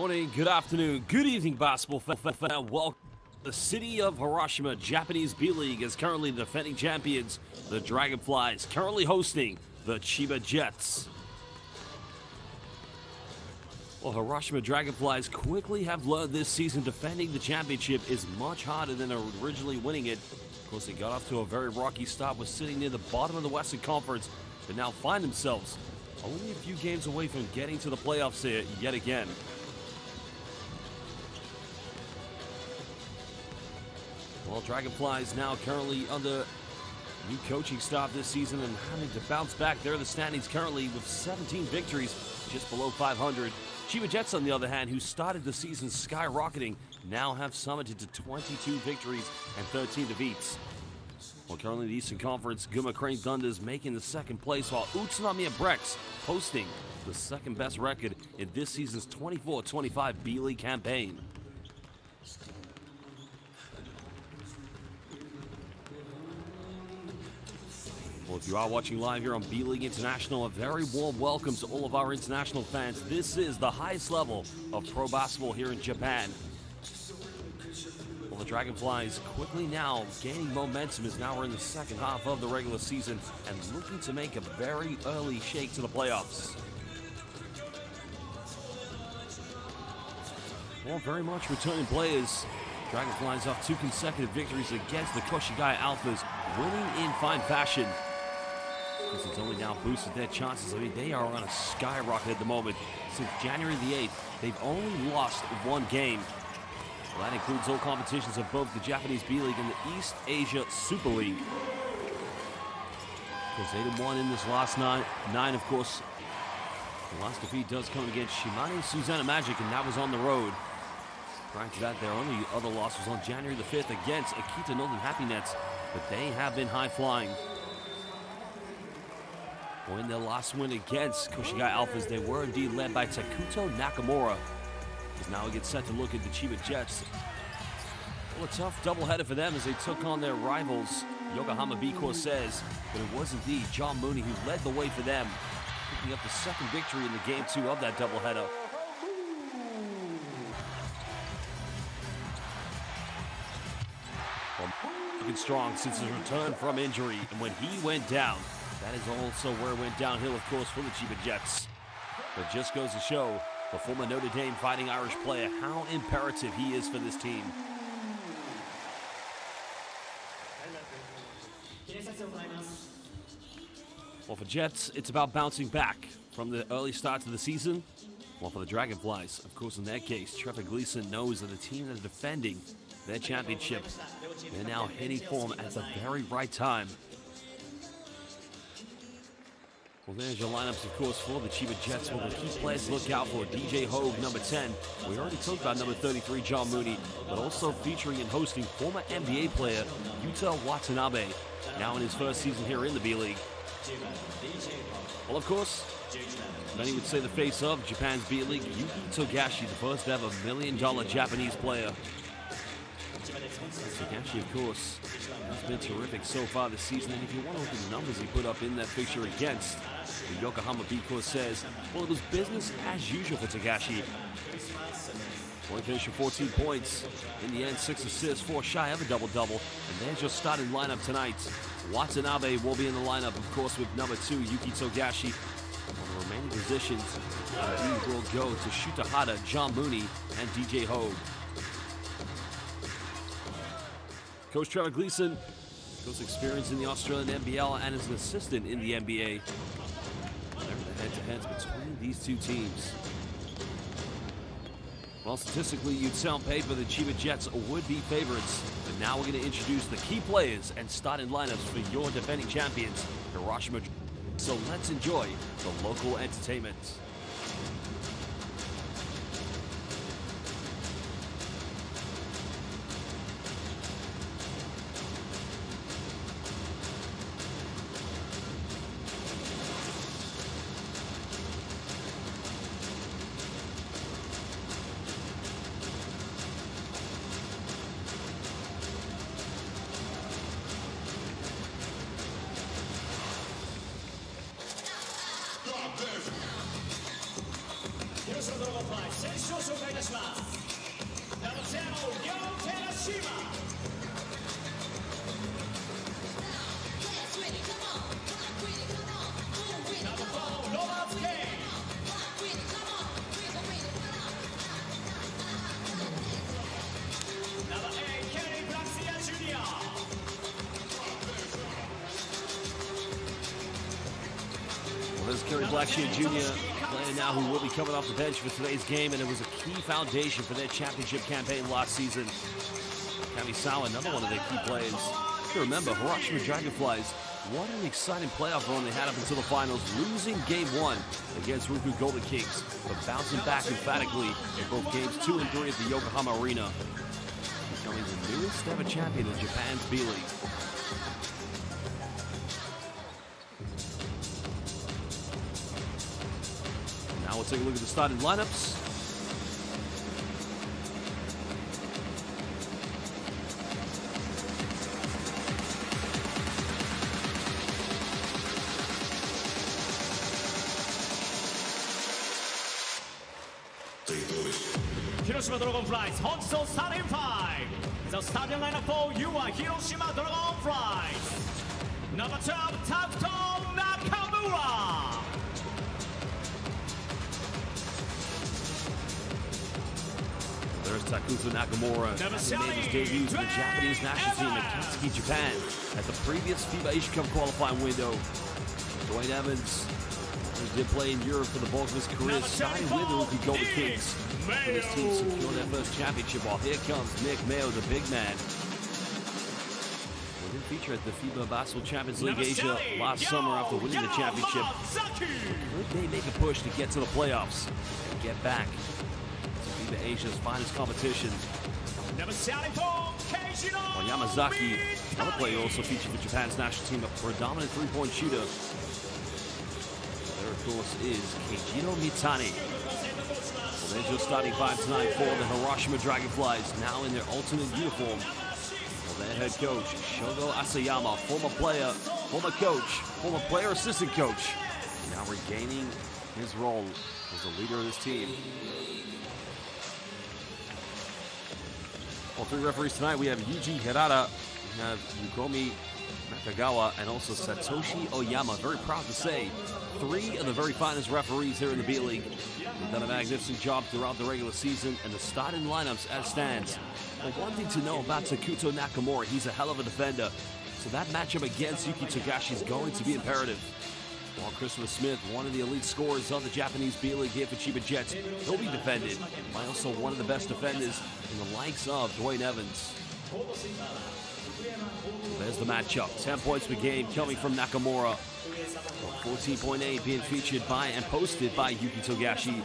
morning, good afternoon, good evening, basketball fan. Welcome. The city of Hiroshima, Japanese B.LEAGUE, is currently the defending champions. The Dragonflies currently hosting the CHIBA Jets. Well, Hiroshima Dragonflies quickly have learned this season defending the championship is much harder than originally winning it. Of course, they got off to a very rocky start, was sitting near the bottom of the Western Conference, but now find themselves only a few games away from getting to the playoffs here yet again. Well, Dragonflies now currently under new coaching staff this season and having to bounce back. They're in the standings currently with 17 victories, just below 500. CHIBA Jets, on the other hand, who started the season skyrocketing, now have summited to 22 victories and 13 defeats. Well, currently in the Eastern Conference, Guma Crane Thunders making the second place, while Utsunami Brex posting the second best record in this season's 24-25 B.LEAGUE campaign. Well, if you are watching live here on B.LEAGUE International, a very warm welcome to all of our international fans. This is the highest level of pro basketball here in Japan. Well, the Dragonflies quickly now gaining momentum as now we're in the second half of the regular season and looking to make a very early shake to the playoffs. Well, very much returning players. Dragonflies off 2 consecutive victories against the Koshigai Alphas, winning in fine fashion. This has only now boosted their chances. I mean, they are on a skyrocket at the moment. Since January the 8th, they've only lost 1 game. Well, that includes all competitions of both the Japanese B.LEAGUE and the East Asia Super League. Because 8-1 in this last 9, of course. The last defeat does come against Shimane Susanna Magic, and that was on the road. Prior to that, their only other loss was on January the 5th against Akita Northern Happy Nets, but they have been high-flying. Well, in their last win against Koshigai Alphas, they were indeed led by Takuto Nakamura. As now we get set to look at the CHIBA Jets. Well, a tough doubleheader for them as they took on their rivals, Yokohama B. Corsairs, but it was indeed John Mooney who led the way for them, picking up the second victory in the game 2 of that doubleheader. Well, looking strong since his return from injury, and when he went down, that is also where it went downhill, of course, for the CHIBA Jets. But just goes to show the former Notre Dame Fighting Irish player how imperative he is for this team. Well, for Jets, it's about bouncing back from the early start to the season. Well, for the Dragonflies, of course, in that case, Trevor Gleason knows that the team that is defending their championship, they're now hitting form at the very right time. Well, there's your lineups, of course, for the CHIBA Jets. Well, the key players to look out for: DJ Hogue, number 10. We already talked about number 33, John Mooney, but also featuring and hosting former NBA player Yuta Watanabe, now in his first season here in the B.LEAGUE. Well, of course, many would say the face of Japan's B.LEAGUE, Yuki Togashi, the first ever $1 million Japanese player. Togashi, of course, has been terrific so far this season, and if you want to look at the numbers he put up in that fixture against the Yokohama B. Corsairs, well, it was business as usual for Togashi. Well, he finished with 14 points. In the end, 6 assists, 4 shy of a double-double, and there's your starting lineup tonight. Watanabe will be in the lineup, of course, with number 2, Yuki Togashi. On the remaining positions, we will go to Shutahara, John Mooney, and DJ Hogue. Coach Trevor Gleason, goes experience in the Australian NBL and is an assistant in the NBA. There are the head-to-heads between these two teams. Well, statistically, you'd say on paper the CHIBA Jets would be favorites, but now we're going to introduce the key players and starting lineups for your defending champions, Hiroshima. So let's enjoy the local entertainment. Blackshear Jr., player now who will be coming off the bench for today's game, and it was a key foundation for their championship campaign last season. Kamisawa, another one of their key players. If you remember, Hiroshima Dragonflies, what an exciting playoff run they had up until the finals, losing Game 1 against Ruku Golden Kings, but bouncing back emphatically in both Games 2 and 3 at the Yokohama Arena, becoming the newest ever champion in Japan's B.LEAGUE. Now we'll take a look at the starting lineups. Hiroshima Dragonflies, Honso starting 5. The starting lineup for you are Hiroshima Dragonflies. Number 12, Takuto Nakamura. There's Takuto Nakamura, he made his debut for the Japanese national team at Katsuki, Japan at the previous FIBA Asia Cup qualifying window. Dwayne Evans, who did play in Europe for the bulk of his career, signed with the Ruku Golden Kings. And this team secured their first championship, while here comes Nick Mayo, the big man. We did feature at the FIBA Basketball Champions League Asia last summer after winning the championship. Could they make a push to get to the playoffs and get back to FIBA Asia's finest competition? Well, Yamazaki, another player also featured for Japan's national team, a predominant three-point shooter. There, of course, is Keijiro Mitani. There's your starting 5 tonight for the Hiroshima Dragonflies, now in their alternate uniform. Well, their head coach, Shogo Asayama, former player, former coach, former player assistant coach, now regaining his role as the leader of this team. Well, 3 referees tonight. We have Yuji Hirata, we have Yukomi Nakagawa, and also Satoshi Oyama. Very proud to say, 3 of the very finest referees here in the B.LEAGUE. They've done a magnificent job throughout the regular season, and the starting lineups as stands. Well, one thing to know about Takuto Nakamura, he's a hell of a defender, so that matchup against Yuki Togashi is going to be imperative. While Christopher Smith, one of the elite scorers of the Japanese B.LEAGUE here for Chiba Jets, he'll be defended by also one of the best defenders in the likes of Dwayne Evans. There's the matchup. 10 points per game coming from Nakamura. 14.8 being featured by and posted by Yuki Togashi.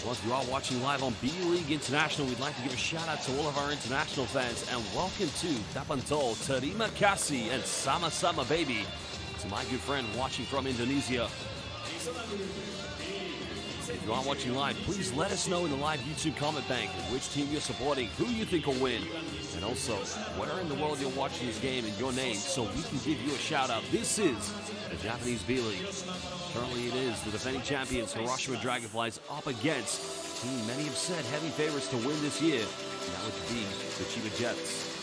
Well, if you are watching live on B.LEAGUE International, we'd like to give a shout out to all of our international fans and welcome to Dapanto, Terima Kasih, and Sama Sama Baby. To my good friend watching from Indonesia. If you are watching live, please let us know in the live YouTube comment bank which team you're supporting, who you think will win, and also where in the world you're watching this game and your name so we can give you a shout out. This is the Japanese B.LEAGUE. Currently it is the defending champions Hiroshima Dragonflies up against a team many have said heavy favorites to win this year, and that would be the Chiba Jets.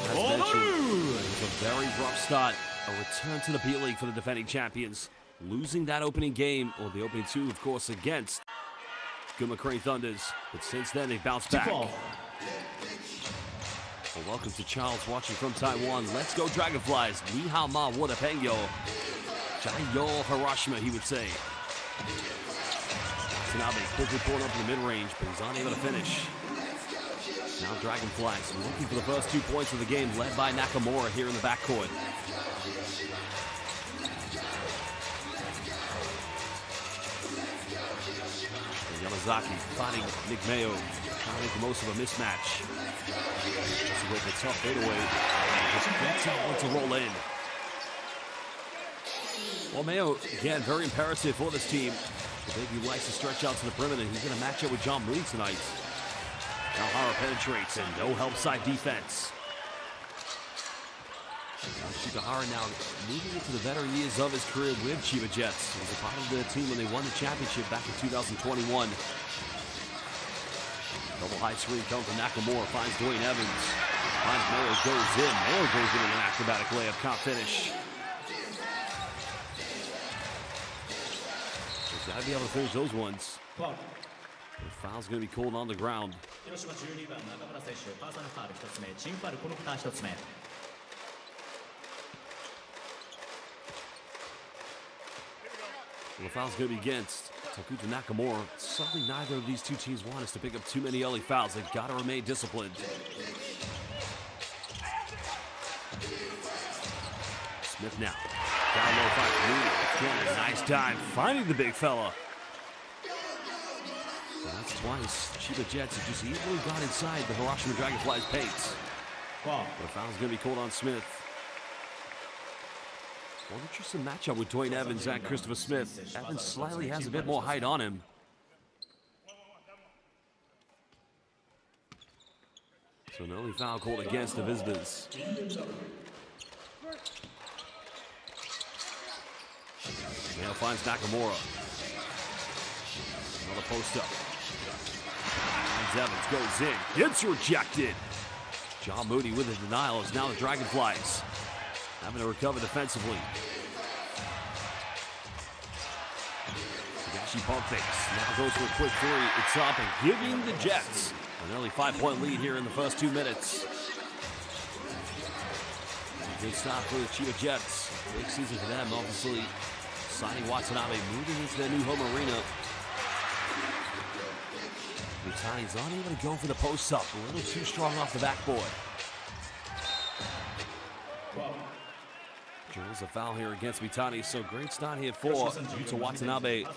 It was a very rough start. A return to the B.LEAGUE for the defending champions. Losing that opening game, or the opening 2, of course, against Guma Crane Thunders. But since then, they bounced back. Well, welcome to Charles watching from Taiwan. Let's go Dragonflies. Ni hao ma Wadapengyo. Jaiyo Hiroshima, he would say. Tanabe quickly pulling up in the mid-range, but he's unable to finish. Now Dragonflies looking for the first 2 points of the game, led by Nakamura here in the backcourt. Yamazaki finding Nick Mayo, trying to make the most of a mismatch. Just a little bit tough fadeaway. Just gets out one to roll in. Well, Mayo, again, very imperative for this team. The baby likes to stretch out to the perimeter. He's going to match up with John Mooney tonight. Now Hara penetrates and no help side defense. Shikahara now moving into the veteran years of his career with Chiba Jets. He was a part of the team when they won the championship back in 2021. Double high screen comes from Nakamura, finds Dwayne Evans. Finds Mayo, goes in. Mayo goes in an acrobatic layup, can't finish. He's got to be able to finish those ones. The foul's going to be called on the ground. The foul's going to be against Takuto Nakamura. Something neither of these two teams want is to pick up too many early fouls. They've got to remain disciplined. Smith now. Down low, finds Moody. Again, a nice dive, finding the big fella. So that's twice Chiba Jets have just easily got inside the Hiroshima Dragonflies' paints. The foul's going to be called on Smith. Well, interesting matchup with Dwayne Evans and Christopher Smith. Evans slightly has a bit more height on him. So an early foul called against the visitors. Now finds Nakamura. Another post up. Finds Evans, goes in, gets rejected. John Moody with a denial as now the Dragonflies having to recover defensively. Higashi pump fakes. Now goes for a quick three. It's up and giving the Jets an early 5-point lead here in the first 2 minutes. A good stop for the Chiba Jets. Big season for them, obviously. Signing Watanabe, moving into their new home arena. Mitani's unable to go for the post up. A little too strong off the backboard. Drills a foul here against Mitani, so great start here for Yuta Watanabe. The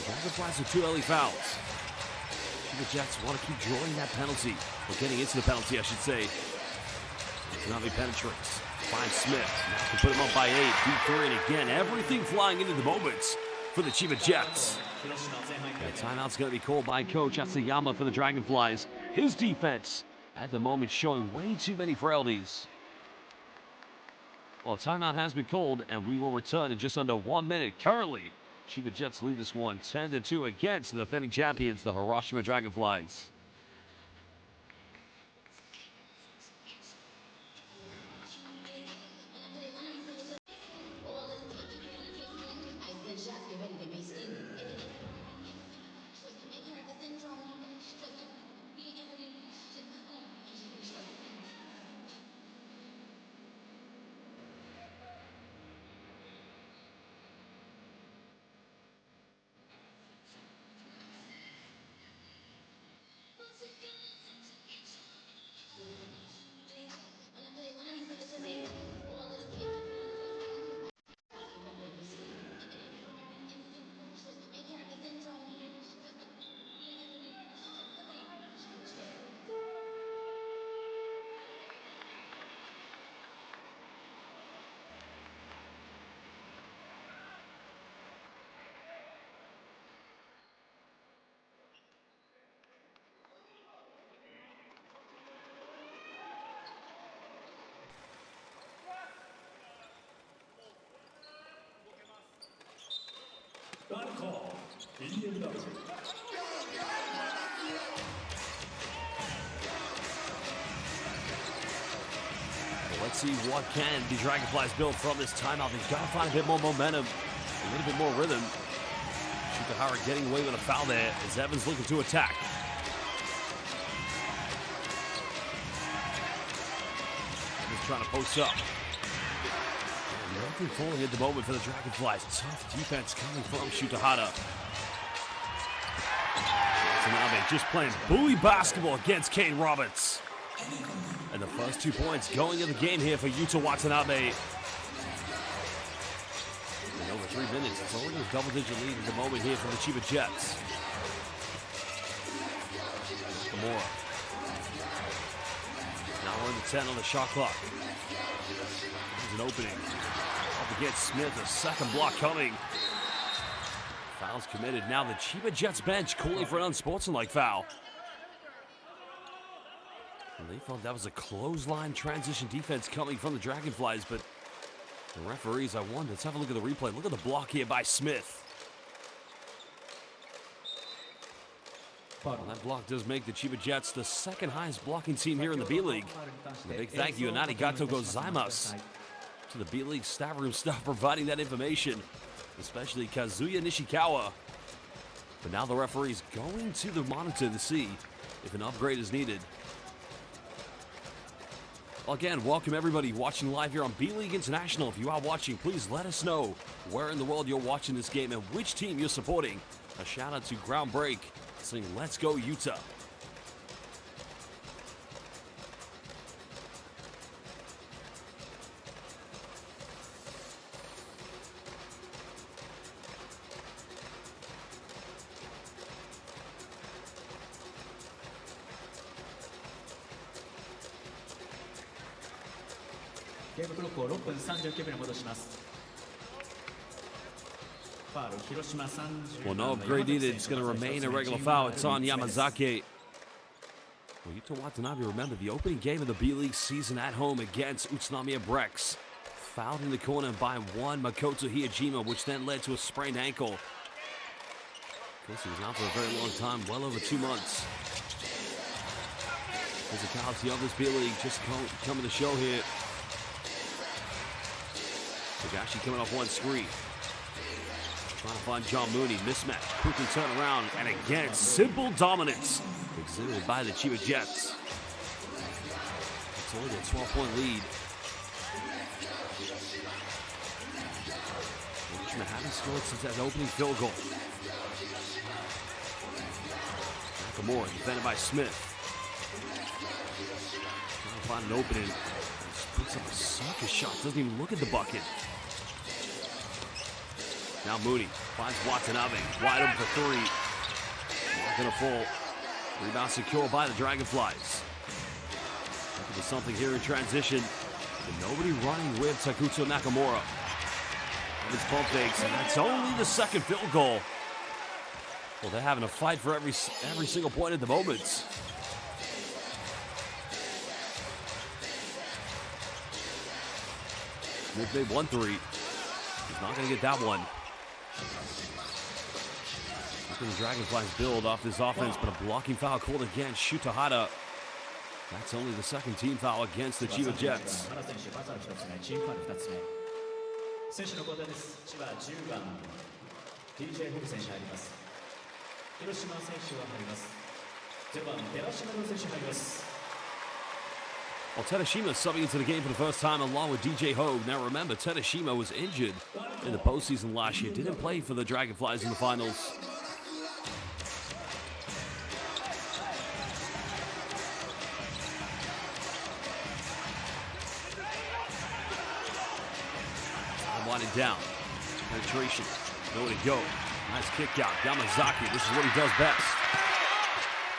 Dragonflies with 2 early fouls. The Jets want to keep drawing that penalty, or getting into the penalty, I should say. Watanabe penetrates. Finds Smith. Now can put him up by 8. Deep 3, and again, everything flying into the moments for the Chiba Jets. That timeout's going to be called by Coach Asayama for the Dragonflies. His defense, at the moment, showing way too many frailties. Well, timeout has been called, and we will return in just under 1 minute. Currently, Chiba Jets lead this one 10-2 against the defending champions, the Hiroshima Dragonflies. Let's see what can the Dragonflies build from this timeout. They've got to find a bit more momentum, a little bit more rhythm. Shikahara getting away with a foul there as Evans looking to attack. Evans trying to post up. Nothing falling at the moment for the Dragonflies. Tough defense coming from Shikahara. Watanabe just playing bully basketball against Kane Roberts. And the first 2 points going in the game here for Yuta Watanabe. In over 3 minutes, it's already a double-digit lead at the moment here for the Chiba Jets. Gamora. Now we're in the 10 on the shot clock. There's an opening. Up against Smith, a second block coming. Foul's committed. Now the Chiba Jets bench calling for an unsportsmanlike foul. And they thought that was a clothesline transition defense coming from the Dragonflies, but the referees, I wonder, let's have a look at the replay. Look at the block here by Smith. Well, that block does make the Chiba Jets the second highest blocking team here in the B-League. A big thank you, Arigato gozaimasu, to the B-League staff room staff providing that information, especially Kazuya Nishikawa. But now the referee's going to the monitor to see if an upgrade is needed. Well, again, welcome everybody watching live here on B.LEAGUE International. If you are watching, please let us know where in the world you're watching this game and which team you're supporting. A shout out to Ground Break saying, "Let's go Utah." Well, no upgrade needed. It's going to remain a regular foul. It's on Yamazaki. Well, Yuta Watanabe, remember the opening game of the B-League season at home against Utsunomiya Brex. Fouled in the corner by one Makoto Hiyajima, which then led to a sprained ankle. Of course, he was out for a very long time, well over 2 months. Physicality of this B-League just coming to show here. Togashi coming off one screen. Trying to find John Mooney. Mismatch. Quickly turn around. And again, simple dominance exhibited by the Chiba Jets. It's only a 12-point lead. Hiroshima haven't scored since that opening field goal. Nakamura defended by Smith. Trying to find an opening. Just puts up a circus shot. Doesn't even look at the bucket. Now Mooney finds Watanabe, wide open for three. Not gonna fall. Rebound secure by the Dragonflies. Looking for something here in transition. But nobody running with Takuto Nakamura. And it's pump fakes, and that's only the second field goal. Well, they're having a fight for every single point at the moment. Smith made 1-3. He's not gonna get that one. The Dragonflies build off this offense, but a blocking foul called against Shutahara. That's only the second team foul against the Chiba Jets. Well, Tadashima subbing into the game for the first time along with DJ Hogue. Now remember, Tadashima was injured in the postseason last year. Didn't play for the Dragonflies in the finals. Winding down. Penetration. Nowhere to go. Nice kick out. Yamazaki. This is what he does best.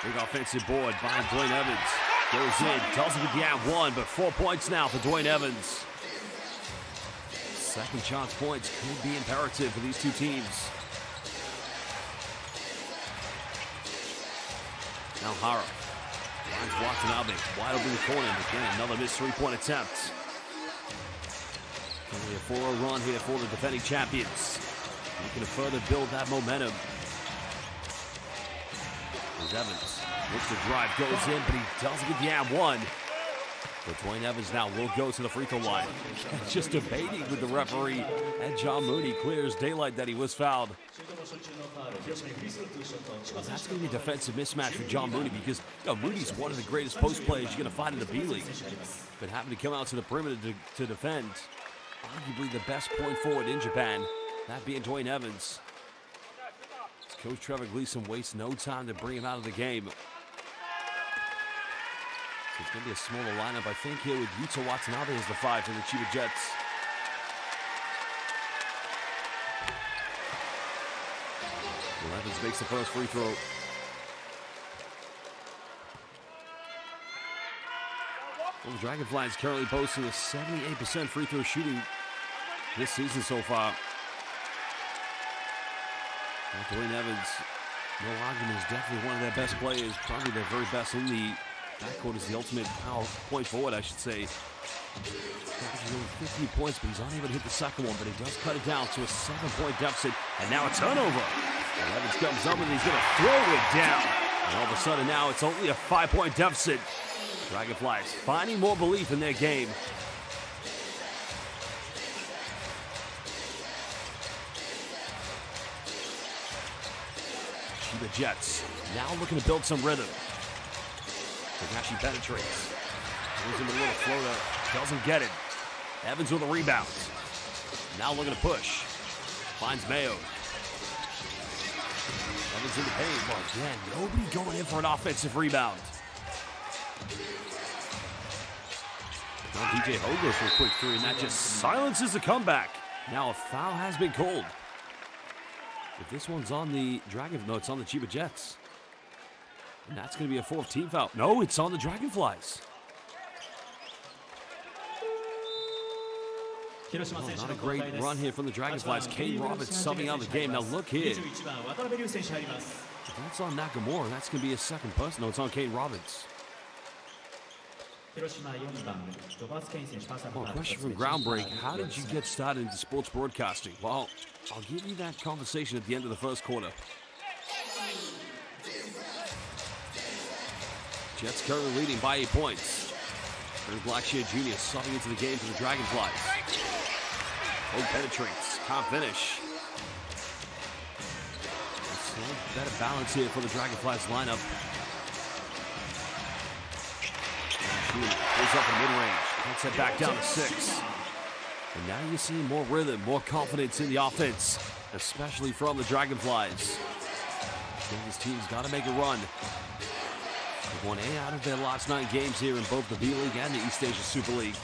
Big offensive board by Dwayne Evans. Goes in. Tells him to get one, but 4 points now for Dwayne Evans. Second chance points could be imperative for these two teams. Now Hara finds Watanabe. Wide open in the corner. Again, another missed three-point attempt. Only a 4-0 run here for the defending champions. Looking to further build that momentum. There's Evans. Looks to drive, goes in, but he doesn't get the and one. But Dwayne Evans now will go to the free throw line. Just debating with the referee. And John Mooney clears daylight that he was fouled. Well, that's going to be a defensive mismatch for John Mooney because Mooney's one of the greatest post players you're going to find in the B-League. But having to come out to the perimeter to defend arguably the best point forward in Japan, that being Dwayne Evans. Coach Trevor Gleason wastes no time to bring him out of the game. So it's going to be a smaller lineup, I think, here with Yuta Watanabe as the 5 for the Chiba Jets. Well, Evans makes the first free throw. Well, the Dragonflies currently posting a 78% free throw shooting this season so far. Dwayne Evans, no argument, is definitely one of their best players, probably their very best in the backcourt, is the ultimate power point forward, I should say. He's only 15 points, but he's unable to hit the second one, but he does cut it down to a 7-point deficit, and now a turnover. And Evans comes up and he's going to throw it down. And all of a sudden now it's only a 5-point deficit. Dragonflies finding more belief in their game. CHIBA Jets now looking to build some rhythm. Takashi penetrates. Goes into a little floater. Doesn't get it. Evans with a rebound. Now looking to push. Finds Mayo. Evans in the paint. But again, nobody going in for an offensive rebound. Now DJ Ho goes for a quick three, and that just silences the comeback. Now a foul has been called. If this one's on the it's on the CHIBA Jets. And that's going to be a fourth team foul. No, it's on the Dragonflies. Oh, not a great run here from the Dragonflies. Kane Roberts subbing out the game. Now look here. If that's on Nakamura, that's going to be a second person. No, it's on Kane Roberts. Oh, question from Groundbreak. How did you get started into sports broadcasting? Well, I'll give you that conversation at the end of the first quarter. Jets currently leading by 8 points. Blackshear Jr. subbing into the game for the Dragonflies. Oh, penetrates. Can't finish. It's a better balance here for the Dragonflies lineup. Goes up in mid-range. Cuts it back down to 6. And now you're seeing more rhythm, more confidence in the offense, especially from the Dragonflies. Again, this team's got to make a run. They've won 8 out of their last 9 games here in both the B.LEAGUE and the East Asia Super League.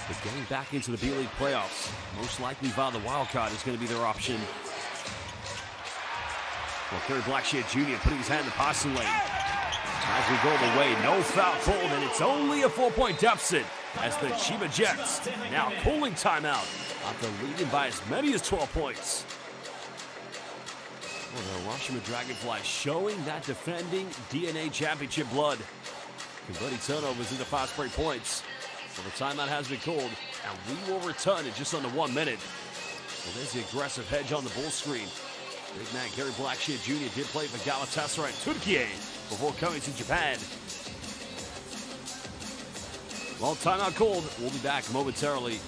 But getting back into the B.LEAGUE playoffs, most likely via the wild card, is going to be their option. Well, Kerry Blackshear Jr. putting his hand in the passing lane. As we go the way, no foul called, and it's only a 4-point deficit as the CHIBA Jets now calling timeout after leading by as many as 12 points. Well, the HIROSHIMA Dragonflies showing that defending DNA championship blood. Converting turnovers into fast break points. Well, the timeout has been called, and we will return in just under 1 minute. Well, there's the aggressive hedge on the ball screen. Big man Kerry Blackshear Jr. did play for Galatasaray Turkey before coming to Japan. Well, timeout called. We'll be back momentarily.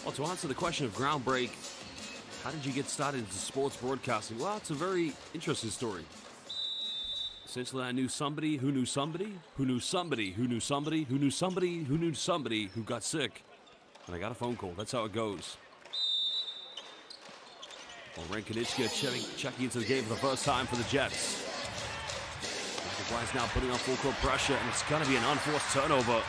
Well, to answer the question of Groundbreak, how did you get started into sports broadcasting? Well, it's a very interesting story. Essentially, I knew somebody who knew somebody who knew somebody who knew somebody who knew somebody who knew somebody who got sick. And I got a phone call. That's how it goes. Well, Rankinitschka checking into the game for the first time for the Jets. Dragonflies now putting on full court pressure, and it's going to be an unforced turnover.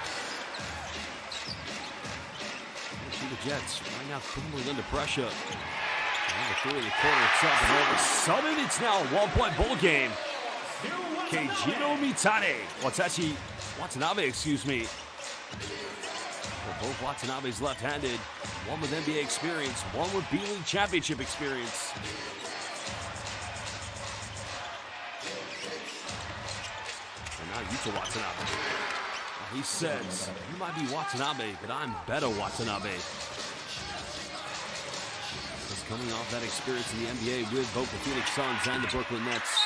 The Jets right now crumbling under pressure. Number 3 in the corner, it's up, and all of a sudden it's now a 1-point ball game. Keijiro Mitane, Watanabe, excuse me. Well, both Watanabe's left-handed, one with NBA experience, one with B.LEAGUE championship experience. And now Yuta Watanabe. He says, you might be Watanabe, but I'm better Watanabe. Just coming off that experience in the NBA with both the Phoenix Suns and the Brooklyn Nets.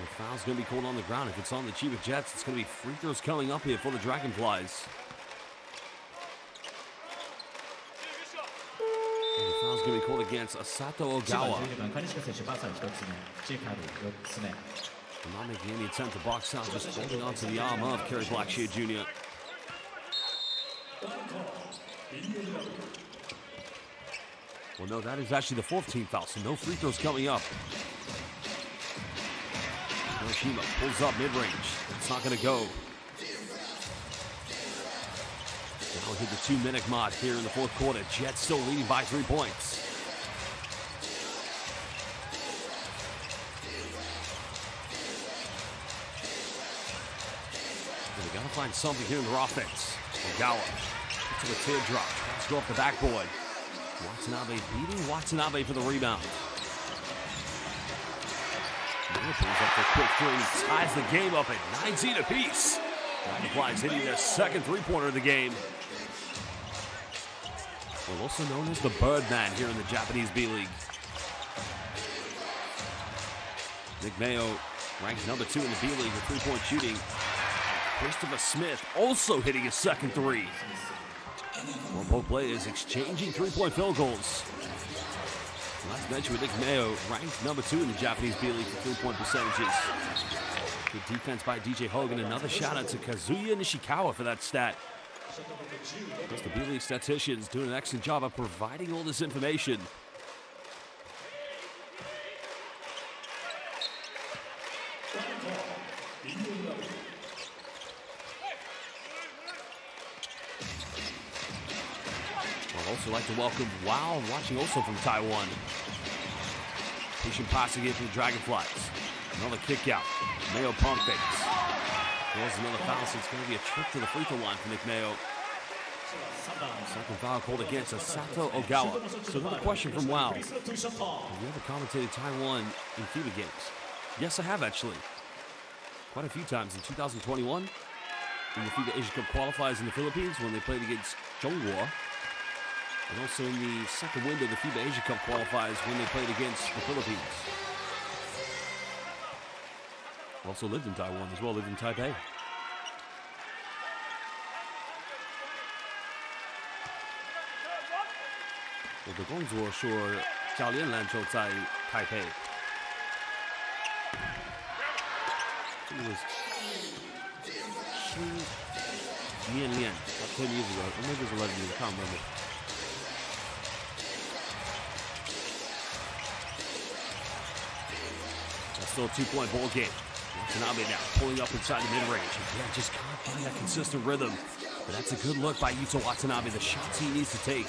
The foul's going to be called on the ground. If it's on the CHIBA Jets, it's going to be free throws coming up here for the Dragonflies. Foul's going to be called against Asato Ogawa. 12番金近選手バーサル1つ目チームファウル4つ目 Not making any attempt to box out, just holding onto the arm of Kerry Blackshear Jr. Well, no, that is actually the 4th team foul, so no free throws coming up. HIROSHIMA pulls up mid-range. It's not going to go. Now we hit the 2-minute mark here in the 4th quarter. Jets still leading by 3 points. They got to find something here in their offense. Ogawa to a teardrop. Let's go off the backboard. Watanabe beating Watanabe for the rebound. Miller pulls up the quick three. He ties the game up at 19 apiece. Dragonflies hitting their 2nd three-pointer of the game. Well, also known as the Birdman here in the Japanese B.LEAGUE. Nick Mayo ranked number 2 in the B.LEAGUE with three-point shooting. Christopher Smith also hitting his 2nd three. Well, both players exchanging three-point field goals. Last mention with Nick Mayo ranked number 2 in the Japanese B.LEAGUE for three-point percentages. Good defense by DJ Hogan. Another shout-out to Kazuya Nishikawa for that stat. The B.LEAGUE statisticians doing an excellent job of providing all this information. I'd also like to welcome Wow, watching also from Taiwan. Patient passing in from the Dragonflies. Another kick out. Mayo pump fakes. There's another foul, so it's going to be a trip to the free throw line for Nick Mayo. 2nd foul called against Asato Ogawa. So another question from Wow. Have you ever commentated Taiwan in FIBA games? Yes, I have actually. Quite a few times in 2021 in the FIBA Asia Cup qualifiers in the Philippines when they played against Zhonghua. And also in the 2nd window of the FIBA Asia Cup qualifiers when they played against the Philippines. Also lived in Taiwan as well, lived in Taipei.我的工作是教练篮球在台北。这个是10年 10 years ago, or maybe it was 11 years, I can't remember. That's still a 2-point ball game. Watanabe now pulling up inside the mid-range. Again, just can't find that consistent rhythm. But that's a good look by Yuta Watanabe, the shots he needs to take.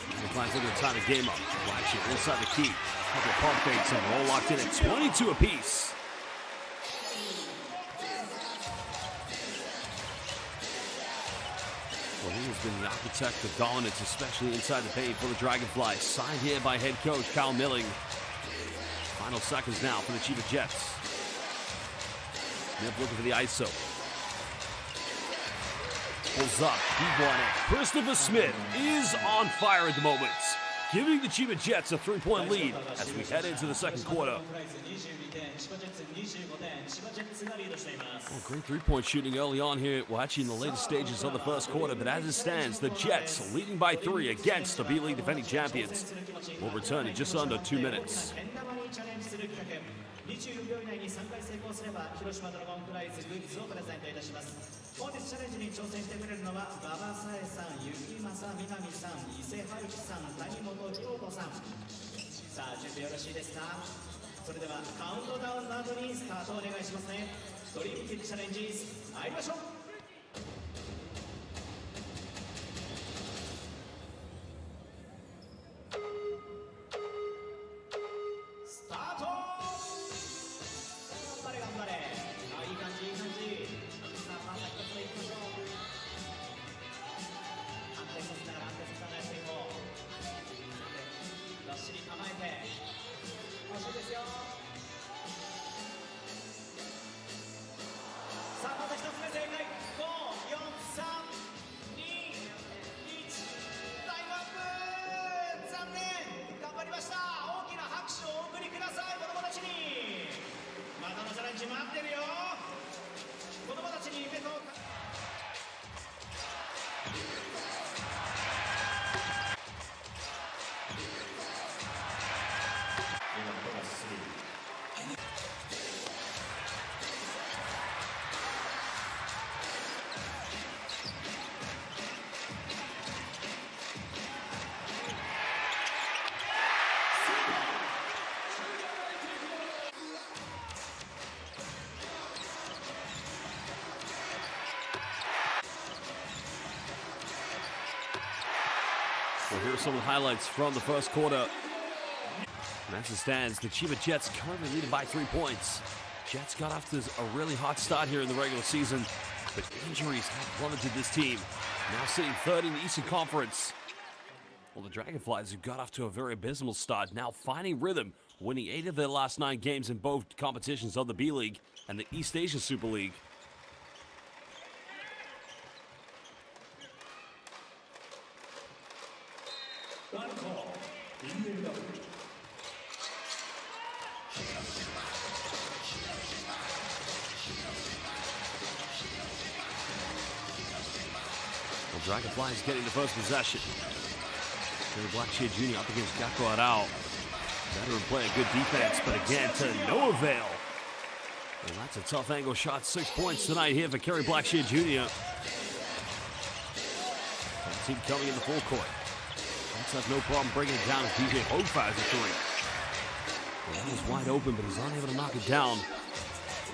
Dragonflies looking to tie the game up. Blackshear inside the key. Couple of pump fakes and roll locked in at 22 apiece. Well, he has been the architect of dominance, especially inside the paint for the Dragonflies. Signed here by head coach Kyle Milling. Final seconds now for the CHIBA Jets. Smith looking for the ISO. Pulls up, deep one, and Christopher Smith is on fire at the moment, giving the CHIBA Jets a 3-point lead as we head into the 2nd quarter. Well, great 3-point shooting early on here. Well, actually in the later stages of the 1st quarter, but as it stands, the Jets leading by 3 against the B.LEAGUE defending champions. We'll return in just under 2 minutes. 24秒以内に3回成功すれば広島ドラゴンフライズグッズをプレゼントいたします。本日チャレンジに挑戦してくれるのは馬場さえさん、雪正みなみさん、伊勢春樹さん、谷本京子さん。さあ準備よろしいですか。それではカウントダウンの後にスタートをお願いしますね。ドリームキッチャレンジ参りましょう。さあまず1つ目正解。Well, here are some of the highlights from the first quarter. And as it stands, the Chiba Jets currently leading by 3 points. Jets got off to a really hot start here in the regular season, but injuries have plummeted this team. Now sitting third in the Eastern Conference. Well, the Dragonflies, who got off to a very abysmal start, now finding rhythm, winning 8 of their last 9 games in both competitions of the B-League and the East Asia Super League. Well, Dragonflies getting the first possession. Blackshear Jr. up against Gakko Arao. Veteran playing good defense, but again to no avail. And that's a tough angle shot. 6 points tonight here for Kerry Blackshear Jr. And the team coming in the full court. That's have no problem breaking it down as DJ Hogue fires a 3. Well, that was wide open, but he's unable to knock it down.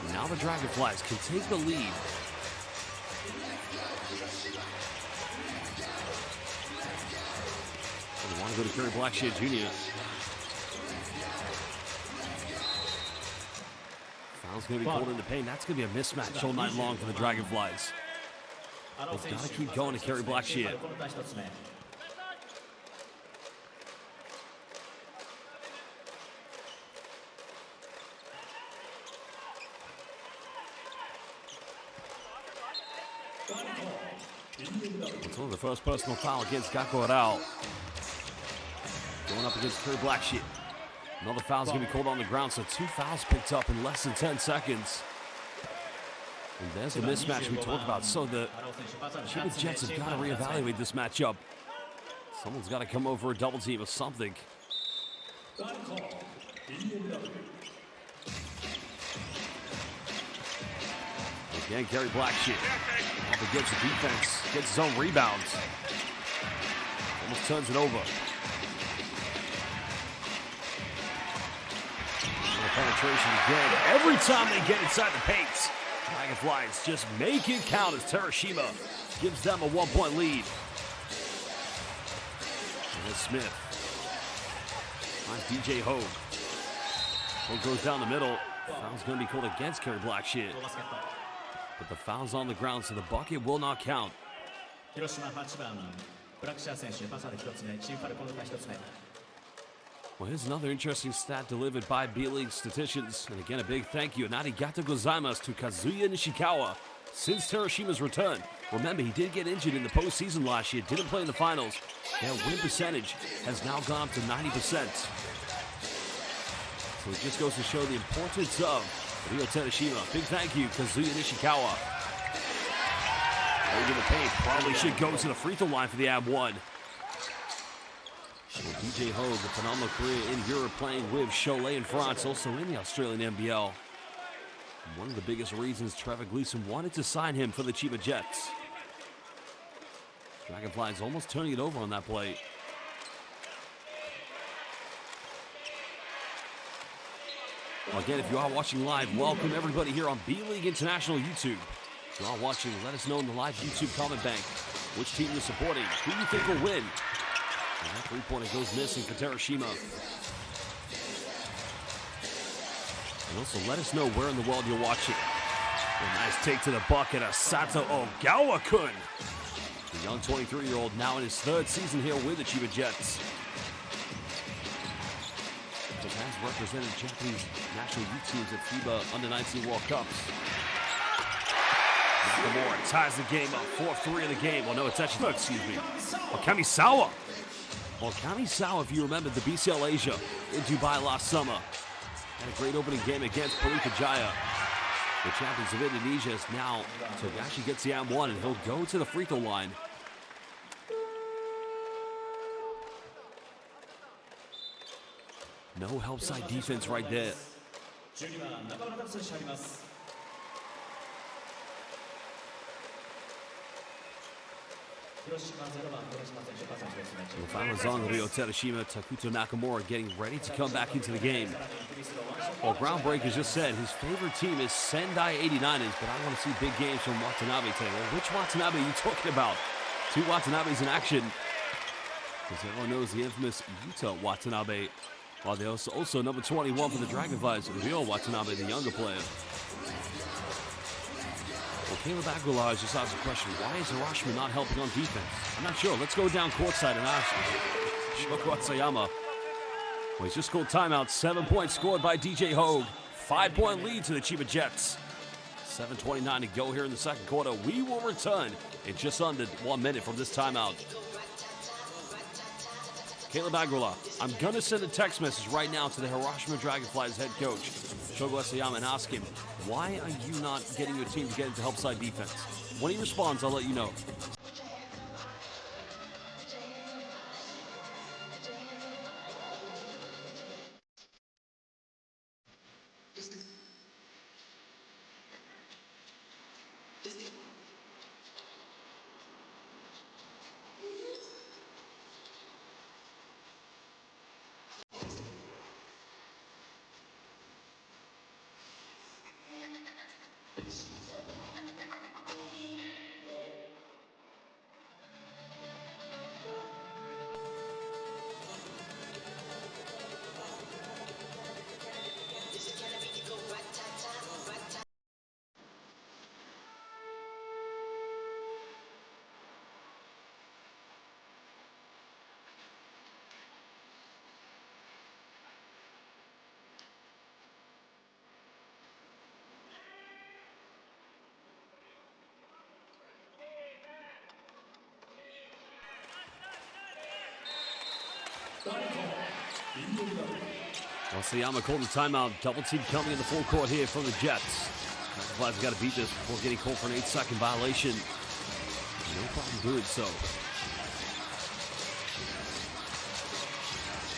And now the Dragonflies can take the lead. They want to go to Kerry Blackshear Jr. Foul's going to be called into paint. That's going to be a mismatch all night long for the Dragonflies. They've got to keep going to Kerry Blackshear. It's only the first personal foul against Gakko Arao. Going up against Kerry Blackshear. Another foul's going to be called on the ground, so 2 fouls picked up in less than 10 seconds. And there's the mismatch we talked about. So the Chiba Jets have got to reevaluate this matchup. Someone's got to come over a double team or something. Again, Kerry Blackshear up against the defense, gets his own rebounds. Almost turns it over. Penetration again. Every time they get inside the paint, Dragonflies just make it count as Hiroshima gives them a 1-point lead. And it's Smith. Finds DJ Hogue. Hogue goes down the middle. Foul's going to be called against Kerry Blackshear. But the foul's on the ground, so the bucket will not count. Well, here's another interesting stat delivered by B.LEAGUE statisticians. And again, a big thank you and arigato gozaimasu to Kazuya Nishikawa. Since Hiroshima's return, remember, he did get injured in the postseason last year, didn't play in the finals. Their win percentage has now gone up to 90%. So it just goes to show the importance of Ryo Hiroshima. Big thank you, Kazuya Nishikawa. Hogue in the paint, probably should go to the free throw line for the ab1. Well, DJ Hogue, a phenomenal career in Europe, playing with Cholet in France, also in the Australian NBL. One of the biggest reasons Trevor Gleason wanted to sign him for the Chiba Jets. Dragonflies almost turning it over on that play. Well, again, if you are watching live, welcome everybody here on B.LEAGUE International YouTube. If you are watching, let us know in the live YouTube comment bank which team you're supporting, who you think will win. And that 3-pointer goes missing for Hiroshima. And also let us know where in the world you're watching. A nice take to the bucket of Sato Ogawa-kun. The young 23-year-old now in his 3rd season here with the Chiba Jets. He has represented Japanese national youth teams at FIBA Under-19 World Cups. Nakamura ties the game up, 4-3 in the game. Well, no, it's actually, excuse me. Kamisawa. Well, Kamisawa, if you remember the BCL Asia in Dubai last summer, had a great opening game against Pelita Jaya. The champions of Indonesia is now, so he actually gets the M1 and he'll go to the free throw line. No help side defense right there. The final is on Ryo Hiroshima. Takuto Nakamura getting ready to come back into the game. Well, Groundbreakers just said his favorite team is Sendai 89ers, but I want to see big games from Watanabe today. Well, which Watanabe are you talking about? 2 Watanabes in action. Because everyone knows the infamous Yuta Watanabe. While they also number 21 for the Dragonflies, Ryo Watanabe, the younger player. Well, Caleb Aguilar just asked a question. Why is Hiroshima not helping on defense? I'm not sure. Let's go down courtside and ask Shoko Atsuyama. Well, he's just called timeout. 7 points scored by DJ Hogue. 5-point lead to the Chiba Jets. 7:29 to go here in the second quarter. We will return in just under 1 minute from this timeout. Caleb Aguilar, I'm going to send a text message right now to the Hiroshima Dragonflies head coach, Shogo Asayama, and ask him, why are you not getting your team to get into help side defense? When he responds, I'll let you know. Asayama called the timeout. Double team coming in the full court here from the Jets. Dragonflies got to beat this before getting called for an 8-second violation. No problem doing so.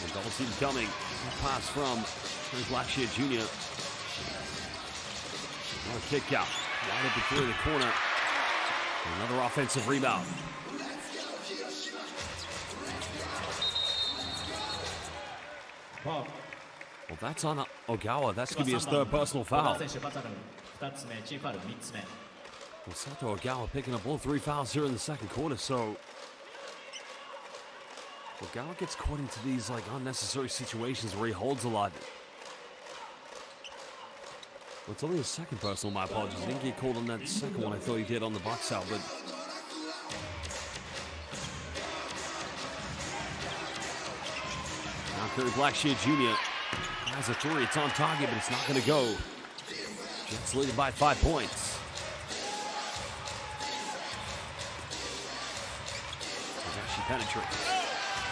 And double team coming. Pass from Blackshear Jr. Another kick out. Wide open three in the corner. Another offensive rebound. Well, that's on Ogawa. That's going to be his third personal foul. Well, Sato Ogawa picking up all 3 fouls here in the second quarter, so Ogawa gets caught into these like unnecessary situations where he holds a lot. Well, it's only his second personal, my apologies. He didn't get called on that second one. I thought he did on the box out, but now Curry Blackshear Jr. has a three. It's on target, but it's not going to go. Jets leading by 5 points. He penetrates.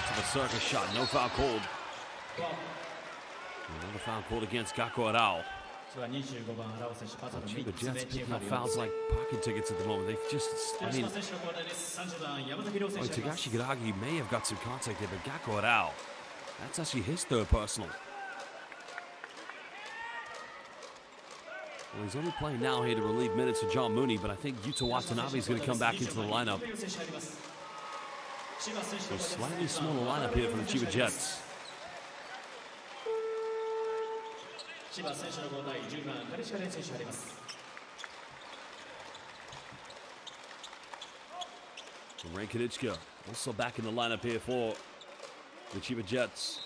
To the circus shot. No foul called. Another foul called against Gakko Arao. The Jets picking up fouls like pocket tickets at the moment. They've just, I mean, Tagashi Garagi may have got some contact there, but Gakko Arao, that's actually his third personal. Well, he's only playing now here to relieve minutes to John Mooney, but I think Yuta Watanabe is going to come back into the lineup. So slightly smaller lineup here for the Chiba Jets. Ray Kanichka also back in the lineup here for the Chiba Jets.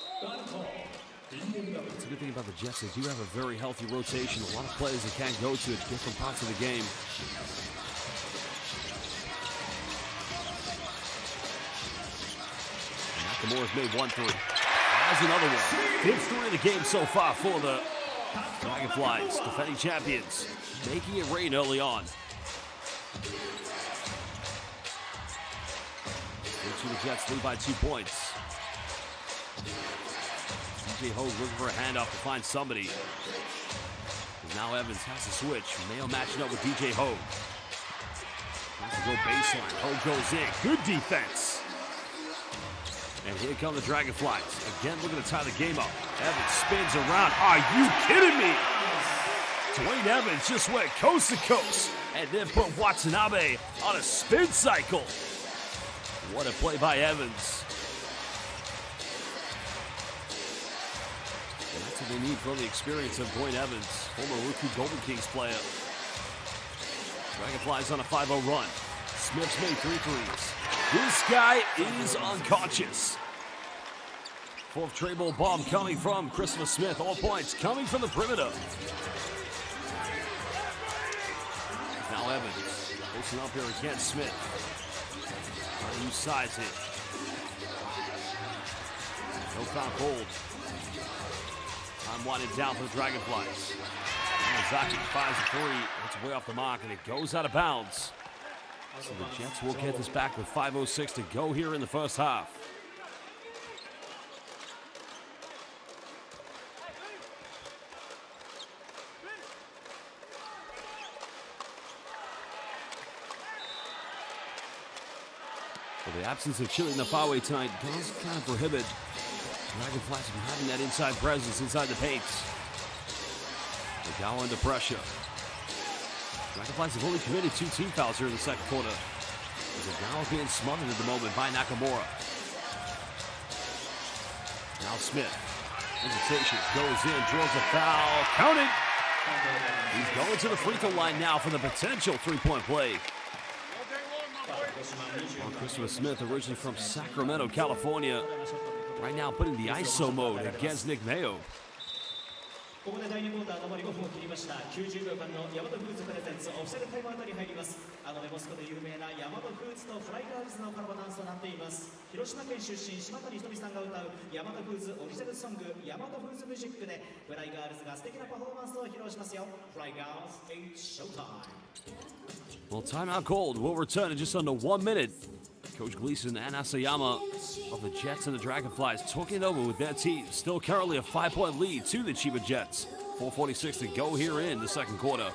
That's a good thing about the Jets. They do have a very healthy rotation. A lot of players they can't go to at different parts of the game. Nakamura's made 1 3. Has another one. 5th 3 of the game so far for the Dragonflies, defending champions, making it rain early on. The Jets lead by 2 points. DJ Hogue looking for a handoff to find somebody. Now Evans has to switch. Mayo matching up with DJ Hogue. Has to go baseline. Hogue goes in. Good defense. And here come the Dragonflies. Again, looking to tie the game up. Evans spins around. Are you kidding me? Dwayne Evans just went coast to coast and then put Watanabe on a spin cycle. What a play by Evans. And that's what they need from the experience of Dwayne Evans, former rookie Golden Kings player. Dragonflies on a 5-0 run. Smith's made 3 threes. This guy is unconscious. Fourth tray ball bomb coming from Christopher Smith. All points coming from the perimeter. Now Evans posting up here against Smith. Trying to use size hit. No foul called. Time winding down for the Dragonflies. Zakic fires a three. It's way off the mark and it goes out of bounds. So the Jets will get this back with 5:06 to go here in the first half. Well, the absence of Chile in the foul-away tonight does kind of prohibit Dragonflies from having that inside presence inside the paint. They're now under pressure. Dragonflies have only committed 2 team fouls here in the second quarter. They're now being smothered at the moment by Nakamura. Now Smith. Hesitation. Goes in. Draws a foul. Counted. He's going to the free throw line now for the potential three-point play. Well, Christopher Smith, originally from Sacramento, California. Right now putting the ISO mode against Nick Mayo. ここで第2クォーター残り5分を切りました。90秒間のヤマトフーズプレゼンツオフィシャルタイムアウトに入ります。ネモスコで有名なヤマトフーズとフライガールズのコラボダンスとなっています。広島県出身島谷ひとみさんが歌うヤマトフーズオフィシャルソングヤマトフーズミュージックでフライガールズが素敵なパフォーマンスを披露しますよ。フライガールズ It's Showtime. Well, timeout called. We'll return in just under 1 minute. Coach Gleason and Asayama of the Jets and the Dragonflies talking it over with their team. Still currently a 5-point lead to the Chiba Jets. 4:46 to go here in the second quarter.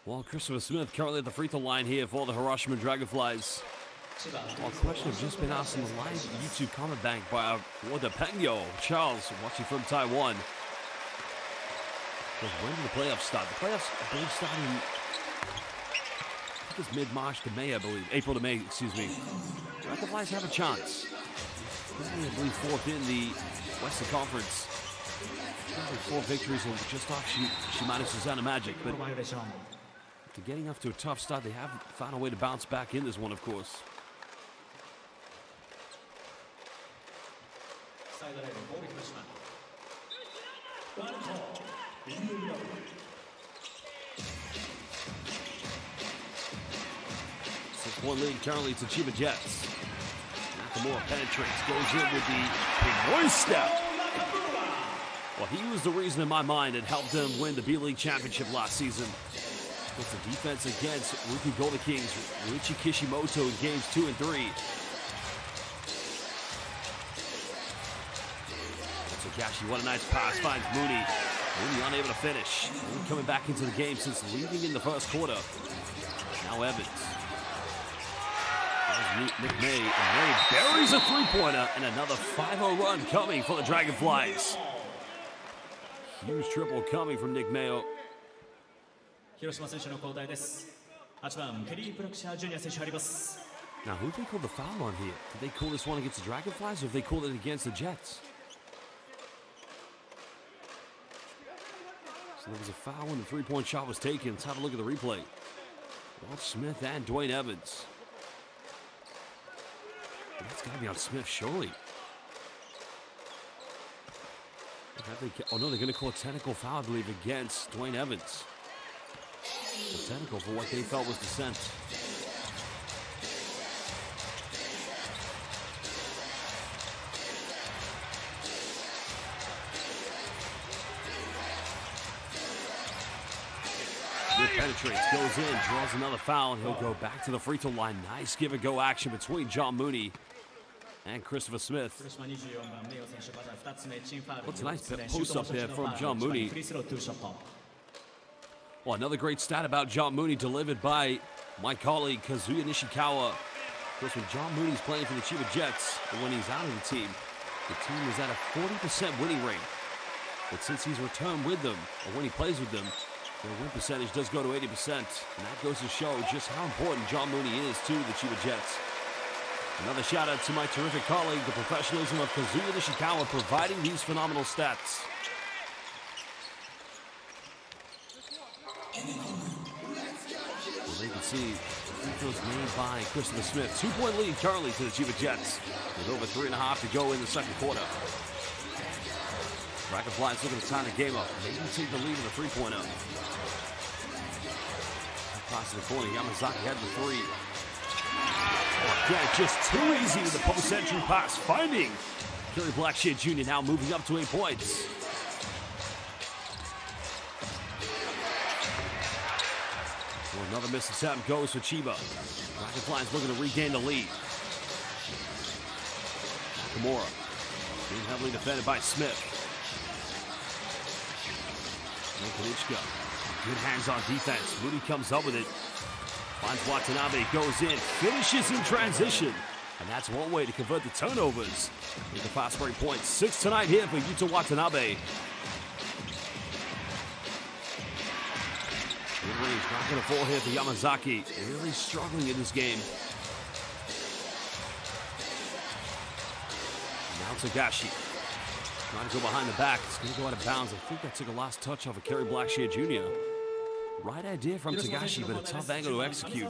Well, Christopher Smith currently at the free throw line here for the Hiroshima Dragonflies. Well, a question has just been asked in the live YouTube comment bank by Wodapengyo Charles, watching from Taiwan. When do the playoffs start? The playoffs, I believe, start in, I think it's mid-March to May, I believe. April to May, excuse me. Dragonflies have a chance. I believe fourth in the Western Conference. 4 victories and just off Shimada Susanna Magic. But to getting off to a tough start, they have found a way to bounce back in this one, of course. One lead currently to Chiba Jets. Nakamura penetrates, goes in with the Pinoy step. Well, he was the reason in my mind that helped them win the B.LEAGUE championship last season. With the defense against Rookie Golden Kings, Richie Kishimoto in games 2 and 3. Gashi, what a nice pass, finds Mooney. Mooney unable to finish. Mooney coming back into the game since leaving in the first quarter. Now Evans. Nick May, and May buries a three-pointer, and another 5-0 run coming for the Dragonflies. Huge triple coming from Nick Mayo. 広島選手の交代です。8番ケリー・プラクシャージュニア選手入ります。 Now, who did they call the foul on here? Did they call this one against the Dragonflies, or did they call it against the Jets? So there was a foul when the three-point shot was taken. Let's have a look at the replay. Walt Smith and Dwayne Evans. That's got to be on Smith, surely. Oh no, they're going to call a technical foul, I believe, against Dwayne Evans. A technical for what they felt was dissent. Good penetrates, goes in, draws another foul, and he'll go back to the free throw line. Nice give-and-go action between John Mooney and Christopher Smith. What's a nice post up there from John Mooney. Well, another great stat about John Mooney delivered by my colleague Kazuya Nishikawa. Of course, when John Mooney's playing for the Chiba Jets, and when he's out of the team is at a 40% winning rate. But since he's returned with them, or when he plays with them, their win percentage does go to 80%. And that goes to show just how important John Mooney is to the Chiba Jets. Another shout out to my terrific colleague, the professionalism of Kazuya Nishikawa, providing these phenomenal stats. Well, they can see free throws made by Christopher Smith. 2-point lead currently to the Chiba Jets, with over 3.5 to go in the second quarter. Dragonflies looking to tie the game up. Maybe take the lead in the three-pointer. Across the corner, Yamazaki had the three. Oh, again, just too easy with the post-entry pass. Finding Kerry Blackshear Jr. now moving up to 8 points. Well, another missed attempt goes for Chiba. Dragonflies looking to regain the lead. Nakamura being heavily defended by Smith. Konichka, good hands-on defense. Mooney comes up with it. Finds Watanabe, goes in, finishes in transition. And that's one way to convert the turnovers into fast break points. 6 tonight here for Yuta Watanabe. Mid-range not going to fall here for Yamazaki. Really struggling in this game. Now Tagashi. Trying to go behind the back. It's going to go out of bounds. I think that took a last touch off of Kerry Blackshear Jr. Right idea from Tagashi, but a tough angle to execute.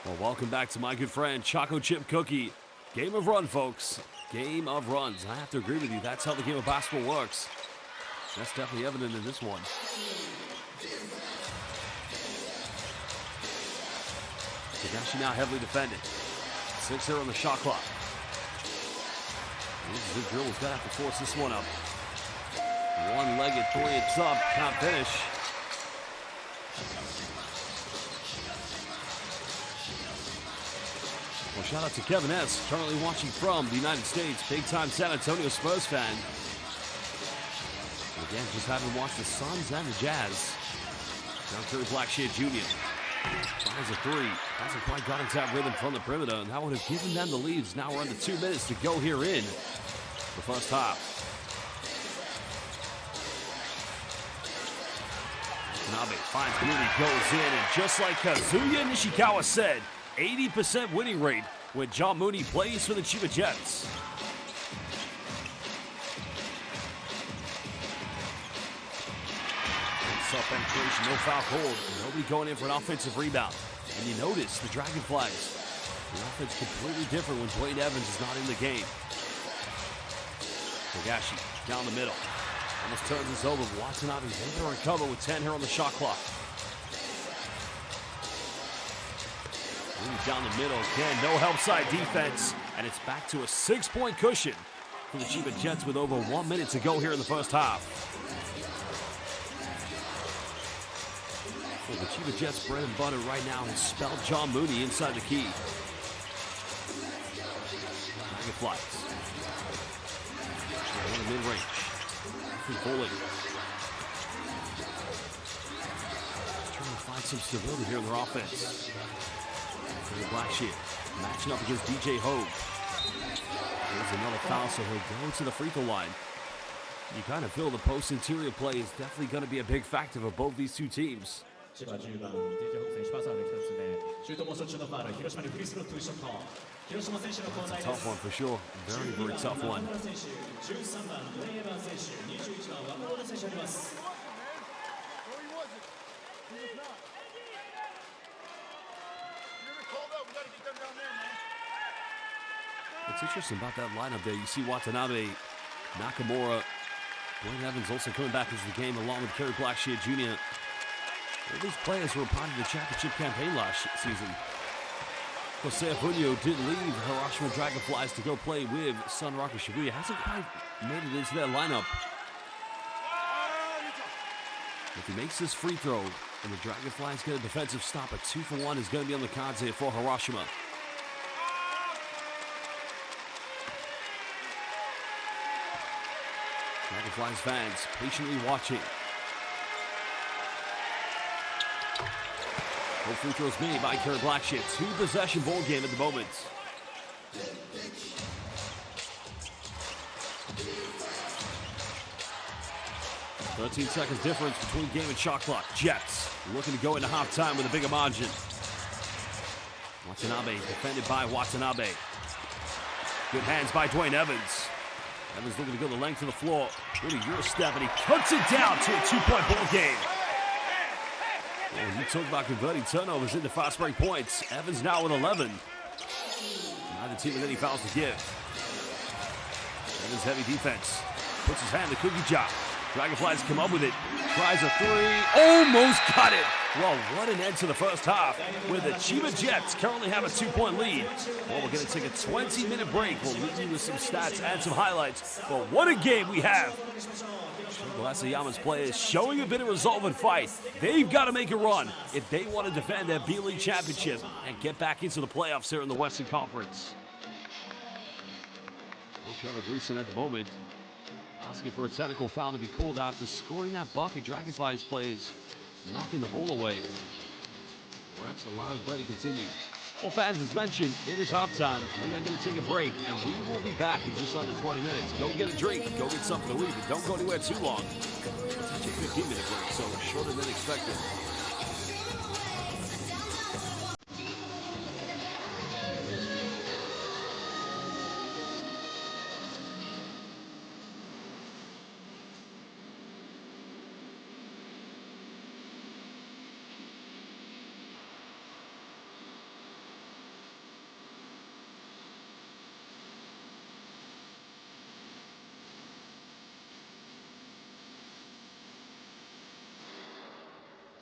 Well, welcome back to my good friend, Choco Chip Cookie. Game of run, folks. Game of runs. I have to agree with you. That's how the game of basketball works. That's definitely evident in this one. Tagashi now heavily defended. 6 here on the shot clock. The drill is going to have to force this one up. One-legged three, it's up, can't finish. Well, shout out to Kevin S., currently watching from the United States, big-time San Antonio Spurs fan. Again, just having watched the Suns and the Jazz. Now Kerry Blackshear Jr. Finds a three. Hasn't quite got into that rhythm from the perimeter, and that would have given them the leads. Now we're under 2 minutes to go here in the first half. Nabe finds Mooney, goes in, and just like Kazuya Nishikawa said, 80% winning rate when John Mooney plays for the Chiba Jets. Self-penetration, no foul called. Nobody going in for an offensive rebound. And you notice the Dragonflies, the offense completely different when Dwayne Evans is not in the game. Tagashi down the middle. Almost turns this over. Watanabe's able to recover with 10 here on the shot clock. Mooney down the middle again. No help side defense. And it's back to a 6-point cushion for the Chiba Jets with over 1 minute to go here in the first half. Well, the Chiba Jets' bread and butter right now has spelled John Mooney inside the key. Dragonflies. On the mid-range. Fully. Trying to find some stability here in their offense. Blackshear matching up against DJ Hogue. There's another foul, so he'll go to the free throw line. You kind of feel the post-interior play is definitely going to be a big factor for both these two teams. It's a tough one for sure. Very, very tough one. What's interesting about that lineup there, you see Watanabe, Nakamura, Dwayne Evans also coming back into the game along with Kerry Blackshear Jr. All these players were a part of the championship campaign last season. Jose Afunyo did leave Hiroshima Dragonflies to go play with Sunrocker Shibuya. Hasn't quite made it into their lineup. If he makes this free throw and the Dragonflies get a defensive stop, a 2-for-1 is going to be on the cards here for Hiroshima. Dragonflies fans patiently watching. No free throws made by Kerry Blackshear. 2-possession ball game at the moment. "13 seconds difference between game and shot clock. Jets looking to go into halftime with a bigger margin. Watanabe defended by Watanabe. Good hands by Dwayne Evans. Evans looking to go the length of the floor. Really Euro step, and he cuts it down to a 2-point ball game. Oh, you talk about converting turnovers into fast break points. Evans now with 11. Neither team with any fouls to give. Evans heavy defense. Puts his hand in the cookie jar. Dragonflies come up with it. Tries a three. Almost got it. Well, what an end to the first half, where the Chiba Jets currently have a 2-point lead. Well, we're going to take a 20-minute break. We'll leave you with some stats and some highlights. But what a game we have. Asayama's players showing a bit of resolve and fight. They've got to make a run if they want to defend their B.LEAGUE championship and get back into the playoffs here in the Western Conference. Trevor Gleason at the moment asking for a technical foul to be pulled after scoring that bucket. Dragonflies plays knocking the ball away. Perhaps a lot of play to continue. Well, fans, as mentioned, it is halftime. We are going to take a break, and we will be back in just under 20 minutes. Go get a drink, go get something to eat, but don't go anywhere too long. It's actually a 15-minute break, so shorter than expected.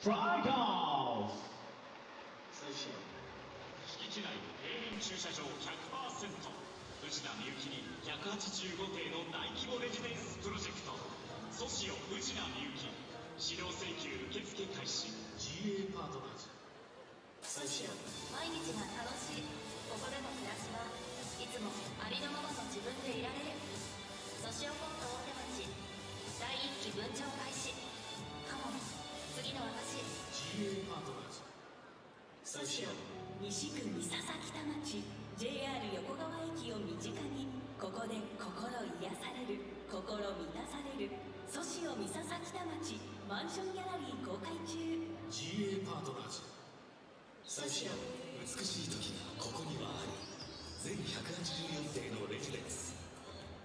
Dragons! 敷地内平民駐車場 100%、 藤名美幸に185邸の大規模レジデンスプロジェクト。ソシオ藤名美幸、資料請求受付開始。 GA パートナーズ。ソシオ。毎日が楽しい。ここでの暮らしはいつもありのままの自分でいられる。ソシオコント大手町第1期分譲開始。カモン、次の私。 GA パートナーズ。ソシオ。西区三笹北町 JR 横川駅を身近に、ここで心癒される、心満たされる。ソシオ三笹北町マンションギャラリー公開中。 GA パートナーズ。ソシオ。美しい時がここにはある。全184邸のレジデンス。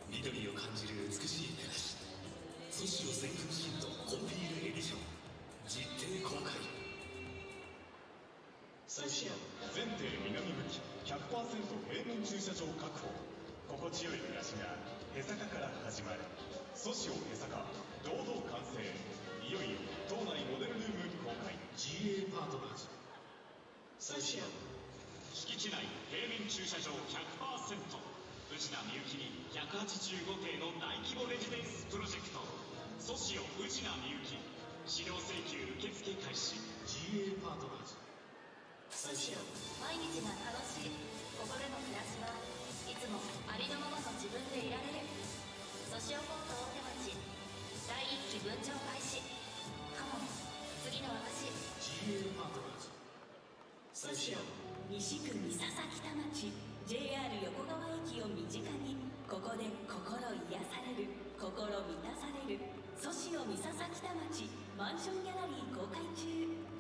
緑を感じる美しい暮らし。ソシオ1000分シートコンピールエディション実定公開。ソシオ。全邸南向き 100% 平面駐車場確保。心地よい暮らしがへさかから始まる。ソシオへさか堂々完成。いよいよ島内モデルルーム公開。 GA パートナーズ。ソシオ。敷地内平面駐車場 100%、 藤名美幸に185邸の大規模レジデンスプロジェクト。ソシオ藤名美幸、資料請求受付開始。 GA パートナーズ。ソシオ。毎日が楽しい。ここでの暮らしはいつもありのままの自分でいられる。ソシオコント大手町第1期分譲開始。カモン、次の私。 GA パートナーズ。ソシオ。西区三笹北町 JR 横川駅を身近に、ここで心癒される、心満たされる。ソシオ三笹北町マンションギャラリー公開中。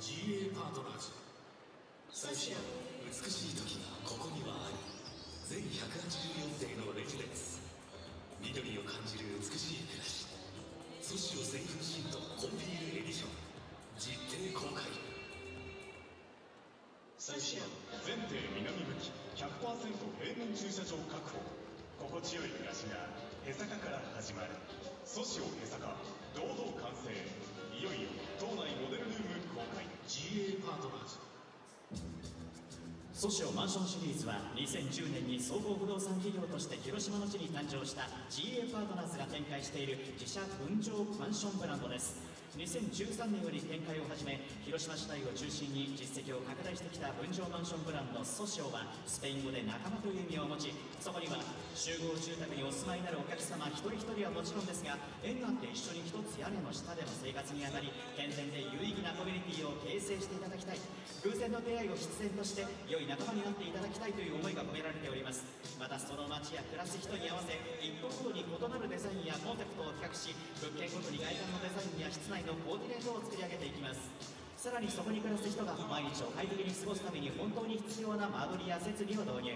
GA パートナーズ。ソシオ。美しい時がここにはある。全184邸のレジデンス。緑を感じる美しい暮らし。ソシオ1000分シートコンピールエディション実定公開。ソシオ。全邸南向き 100%平面駐車場確保。心地よい暮らしがへさかから始まる。ソシオへさか堂々完成。いよいよ島内モデルルーム公開。 GA パートナーズ。ソシオマンションシリーズは2010年に総合不動産企業として広島の地に誕生した GA パートナーズが展開している自社分譲マンションブランドです。2013年より展開を始め、広島市内を中心に実績を拡大してきた分譲マンションブランドソシオはスペイン語で仲間という意味を持ち、そこには集合住宅にお住まいになるお客様一人一人はもちろんですが、縁があって一緒に一つ屋根の下での生活にあたり健全で有意義なコミュニティを形成していただきたい、偶然の出会いを必然として良い仲間になっていただきたいという思いが込められております。またその街や暮らす人に合わせ一戸ごとに異なるデザインやコンセプトを企画し、物件ごとに外観のデザインや室内のコーディネートを作り上げていきます。さらにそこに暮らす人が毎日を快適に過ごすために本当に必要な間取りや設備を導入。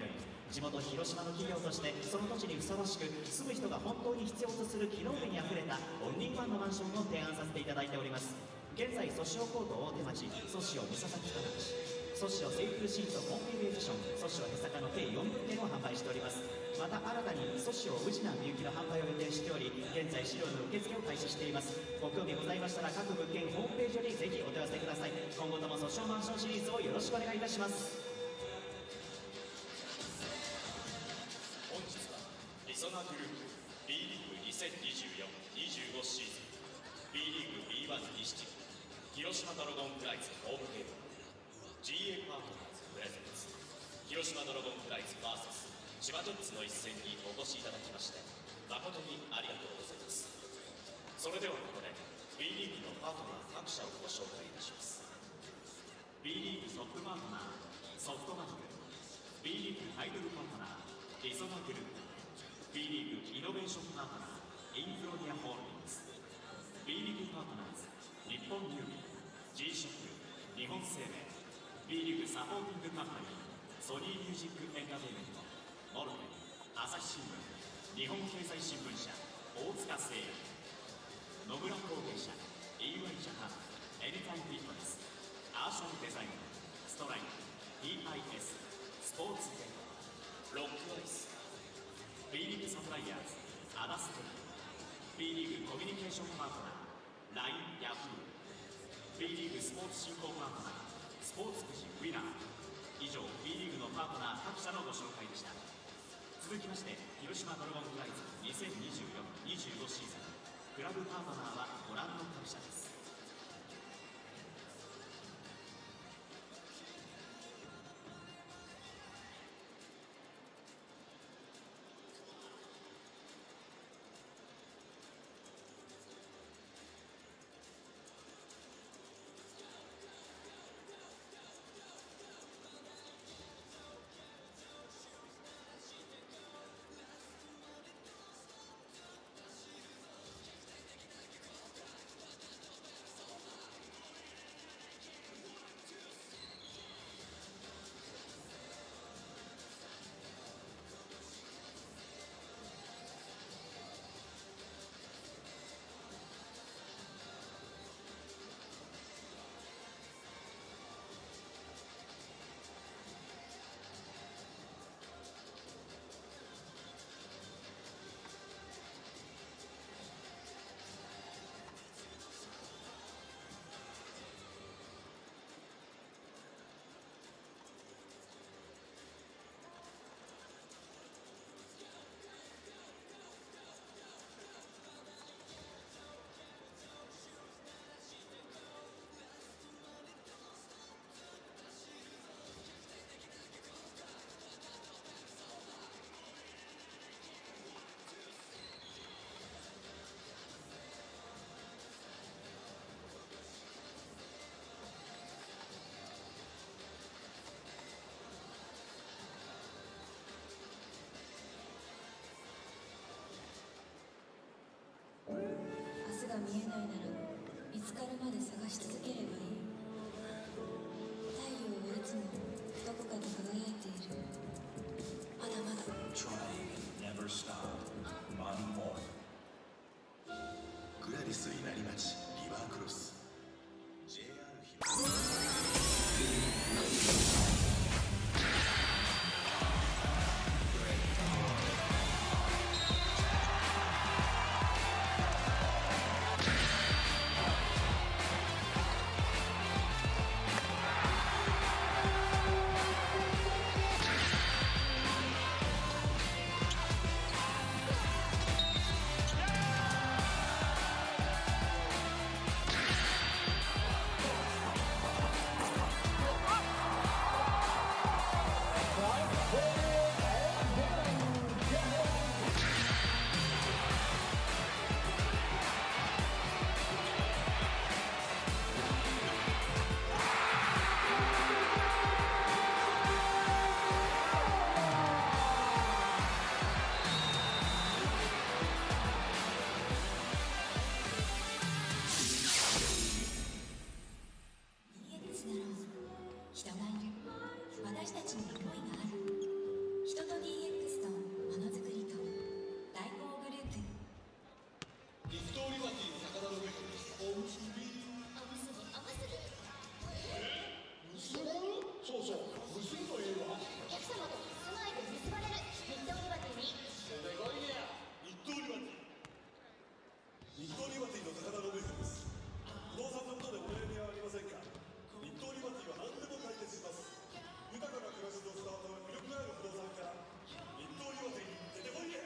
地元広島の企業としてその土地にふさわしく、住む人が本当に必要とする機能美にあふれたオンリーワンのマンションを提案させていただいております。現在ソシオコート大手町、ソシオ三崎田町、ソシオセーフシートコンビニエディション、ソシオへさかの計4物件を販売しております。また新たにソシオ宇品みゆきの販売を予定しており、現在資料の受付を開始しています。ご興味ございましたら各物件ホームページよりぜひお問い合わせください。今後ともソシオマンションシリーズをよろしくお願いいたします。本日はリソナグループ B リーグ2024-25シーズン B リーグ B1 西地区広島ドラゴンフライズホームゲーム GA パートナーズプレゼンツ広島ドラゴンフライズ VS 千葉ジェッツの一戦にお越しいただきまして誠にありがとうございます。それではここで B リーグのパートナー各社をご紹介いたします。 B リーグトップパートナーソフトバンク、 B リーグタイトルパートナーリソナグループ、 B リーグイノベーションパートナーインフロディアホールディングス、 B リーグパートナーズ日本郵便、 G ショック、日本生命、 B リーグサポーティングカンパニーソニーミュージックエンターテイメント、モルテン、朝日新聞、日本経済新聞社、大塚製薬、野村工芸社、 EY ジャパン、エニタイムフィットネス、アーシャルデザイン、ストライク、 PIS、 スポーツデータ、ロックアイス、 B リーグサプライヤーズ、アダステル、 B リーグコミュニケーションパートナー LINE ヤフー、 B リーグスポーツ振興パートナースポーツくじウィナー。以上 B リーグのパートナー各社のご紹介でした。続きまして広島ドラゴンフライズ2024-25シーズンクラブパートナーはご覧の各社です。私たちに思いがある。人と DX とものづくりと大光グループ。リフトリバティの高田の上おむすび甘すぎ甘すぎ。結ぶ？そうそう結ぶといえばお客様と住まいで結ばれる日東リバティに。それがいいや日東リバティ日東リバティの高田の上です不動産のことでお悩みはありませんか日東リバティは何でも解決します豊かな暮らしのスタートは魅力ある不動産から日東リバティに出てこいや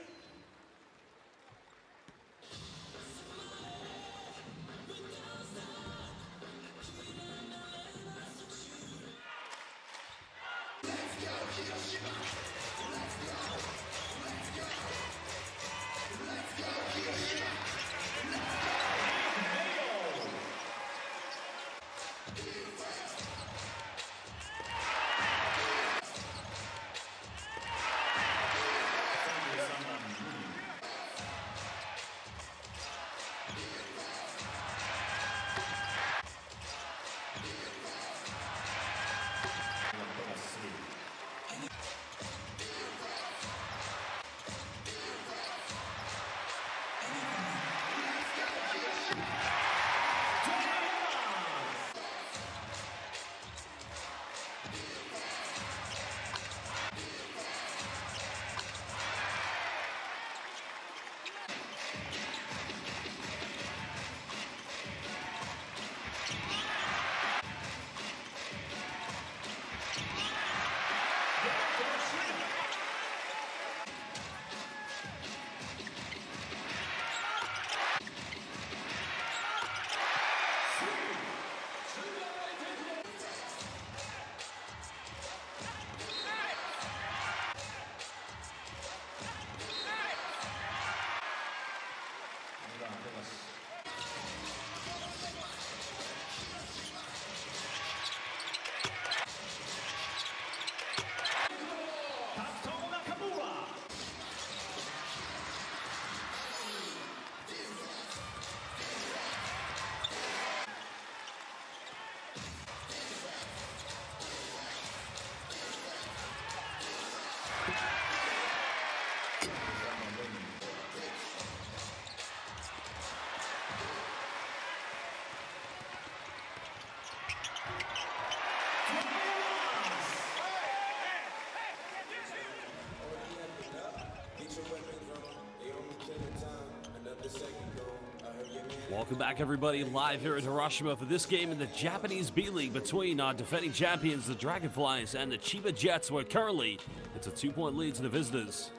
Welcome back, everybody, live here in Hiroshima for this game in the Japanese B.LEAGUE between our defending champions, the Dragonflies, and the CHIBA Jets, where currently it's a 2-point lead to the visitors.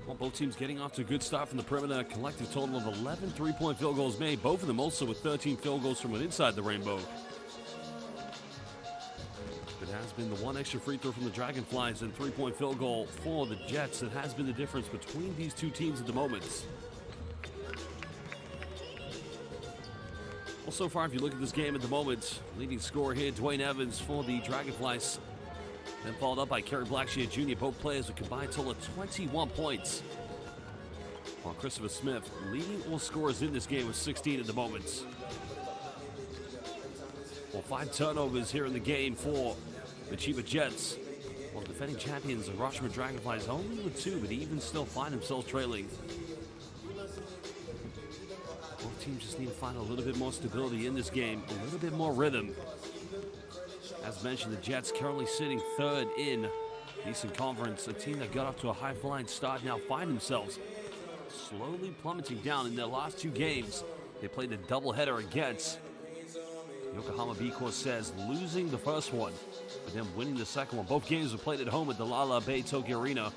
Well, both teams getting off to a good start from the perimeter. A collective total of 11 3-point field goals made, both of them also with 13 field goals from inside the rainbow. It has been the one extra free throw from the Dragonflies and 3-point field goal for the Jets that has been the difference between these two teams at the moment. Well, so far, if you look at this game at the moment, leading scorer here, Dwayne Evans for the Dragonflies. Then followed up by Kerry Blackshear Jr., both players with a combined total of 21 points. While Christopher Smith leading all scorers in this game with 16 at the moment. Well, 5 turnovers here in the game for the CHIBA Jets. Well, defending champions, the Hiroshima Dragonflies, only with 2, but even still find themselves trailing. Both teams just need to find a little bit more stability in this game, a little bit more rhythm. As mentioned, the Jets currently sitting 3rd in the Eastern Conference. A team that got off to a high-flying start now find themselves slowly plummeting down in their last 2 games. They played a doubleheader against Yokohama B says, losing the first one, but then winning the second one. Both games were played at home at the Lala Bay Tokyo Arena.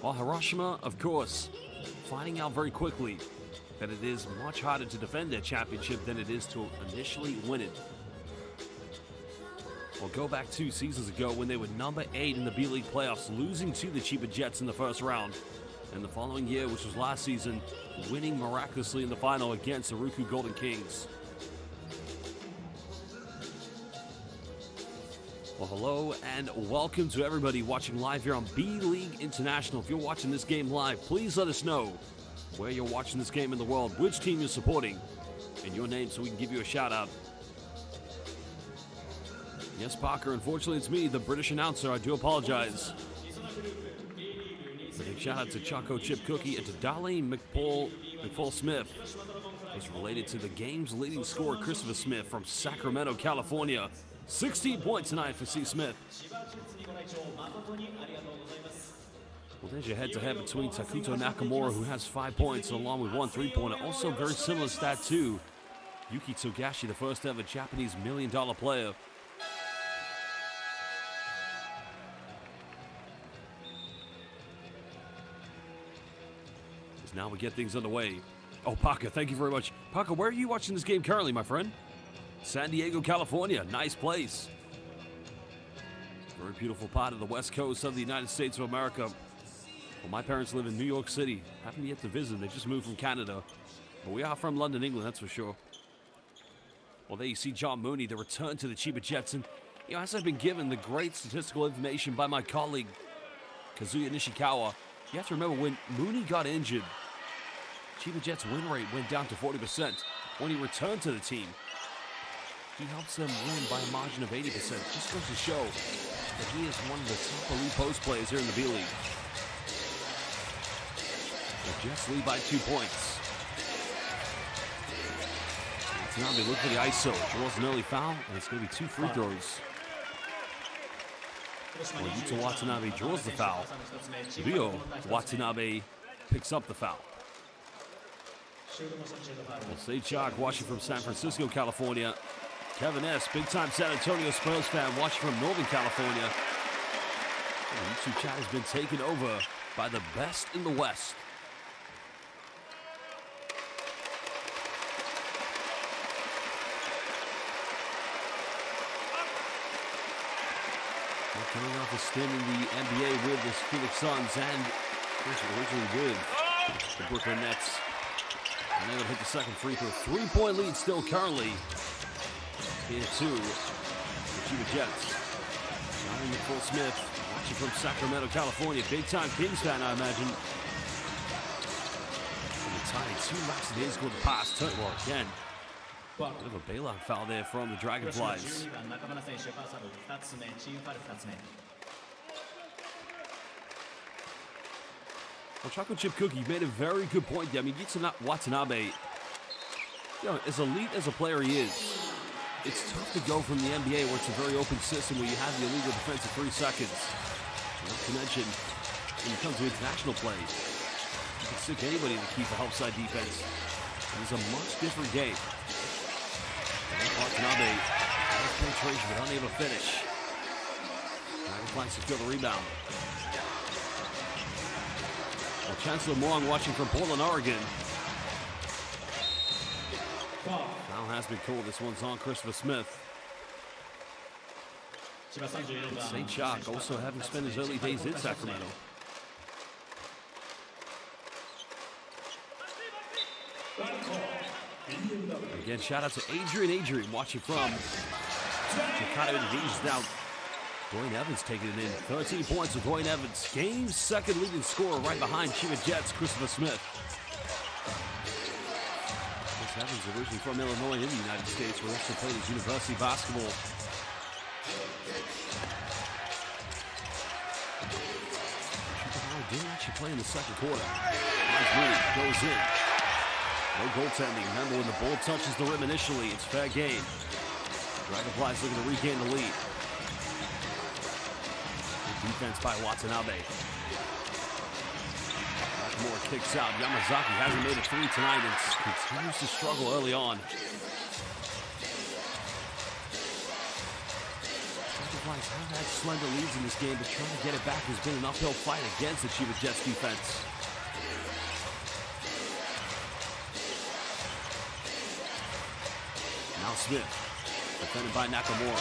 While Hiroshima, of course, finding out very quickly that it is much harder to defend their championship than it is to initially win it. Well, go back 2 seasons ago when they were number 8 in the B.LEAGUE playoffs, losing to the CHIBA Jets in the first round. And the following year, which was last season, winning miraculously in the final against the Ruku Golden Kings. Well, hello and welcome to everybody watching live here on B.LEAGUE International. If you're watching this game live, please let us know where you're watching this game in the world, which team you're supporting, in your name so we can give you a shout out. Yes, Parker, unfortunately it's me, the British announcer. I do apologize. A big shout out to Choco Chip Cookie and to Darlene McFall Smith. It's related to the game's leading scorer, Christopher Smith from Sacramento, California. 16 points tonight for C. Smith. Well, there's your head-to-head between Takuto Nakamura, who has 5 points, along with 1 3-pointer. Also very similar stat to Yuki Togashi, the first ever Japanese $1 million player. As now we get things underway. Oh, Parker, thank you very much. Parker, where are you watching this game currently, my friend? San Diego, California. Nice place. Very beautiful part of the west coast of the United States of America. Well, my parents live in New York City. Haven't yet to visit. They just moved from Canada. But we are from London, England, that's for sure. Well, there you see John Mooney, the return to the Chiba Jets. And, you know, as I've been given the great statistical information by my colleague, Kazuya Nishikawa, you have to remember when Mooney got injured, Chiba Jets' win rate went down to 40%. When he returned to the team, he helps them win by a margin of 80%. Just goes to show that he is one of the top elite post players here in the B-League. The Jets lead by 2 points. Now they look for the ISO. Draws an early foul, and it's going to be 2 free throws. Well, Yuta Watanabe draws the foul. Ryo Watanabe picks up the foul. Well, Seichak watching from San Francisco, California. Kevin S., big-time San Antonio Spurs fan, watching from Northern California. The YouTube chat has been taken over by the best in the West. Coming off a stint in the NBA with the Phoenix Suns and originally with the Brooklyn Nets. And they're going to hit the second free throw. 3-point lead still currently here to the Chiba Jets. Johnny McFall Smith watching from Sacramento, California. Big-time Kings fan, I imagine. And the tie 2 laps of his scored the pass. Well, again. Bit of a bailout foul there from the Dragonflies. Well, Chocolate Chip Cookie made a very good point there. I mean, Yuta Watanabe, you know, as elite as a player he is, it's tough to go from the NBA where it's a very open system where you have the illegal defense of 3 seconds. Not to mention, when it comes to international play, you can stick anybody in the key for help side defense. It is a much different game. Watanabe, nice penetration, but unable to finish. Dragonflies secure the rebound. Well, Chancellor Moong watching from Portland, Oregon. Foul has been called. This one's on Christopher Smith. St. Chalk also having spent his early days in Sacramento. Again, shout out to Adrian watching from Chicago. He's now Dwayne Evans taking it in. 13 points with Dwayne Evans. Game's second leading scorer right behind Chiba Jets, Christopher Smith. Chris Evans originally from Illinois in the United States, where he also played his university basketball. Chicago didn't actually play in the second quarter. Nice move, goes in. No goaltending. Remember, when the ball touches the rim initially, it's fair game. Dragonflies looking to regain the lead. Good defense by Watanabe. Nakamura kicks out. Yamazaki hasn't made a 3 tonight and continues to struggle early on. Dragonflies have had slender leads in this game, but trying to get it back has been an uphill fight against the Chiba Jets defense. Now Smith, defended by Nakamura.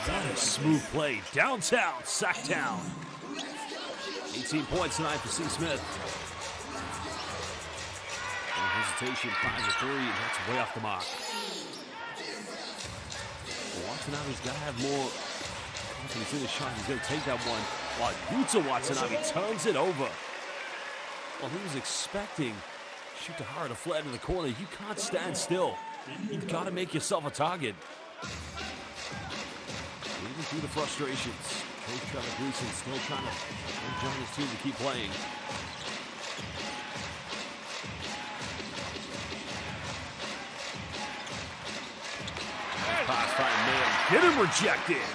That is smooth play. Downtown, Sacktown. 18 points tonight for C. Smith. No hesitation, finds a 3, and that's way off the mark. Well, Watanabe's got to have more confidence in his shot. He's going to take that one. While Yuta Watanabe turns it over. Well, he was expecting Shutahara to flat in the corner. You can't stand still. You've got to make yourself a target. Even through the frustrations, Coach Trevor Gleason still trying to join his team to keep playing. Nice pass by Mayo. Get him rejected.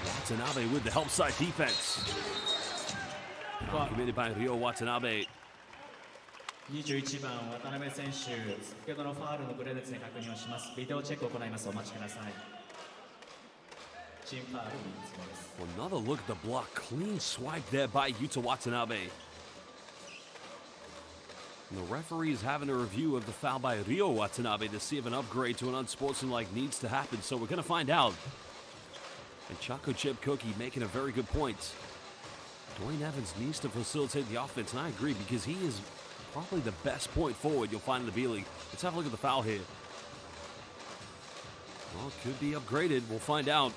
Watanabe with the help side defense. Committed by Ryo Watanabe. 21番渡辺選手、先ほどのファールのブレですね、確認をします。ビデオチェックを行います。お待ちください。チームファール3つ目です。 Well, another look at the block. Clean swipe there by Yuta Watanabe. And the referee is having a review of the foul by Ryo Watanabe to see if an upgrade to an unsportsmanlike needs to happen. So we're going to find out. And Choco Chip Cookie making a very good point. Dwayne Evans needs to facilitate the offense, and I agree, because he is probably the best point forward you'll find in the B-League. Let's have a look at the foul here. Well, it could be upgraded. We'll find out.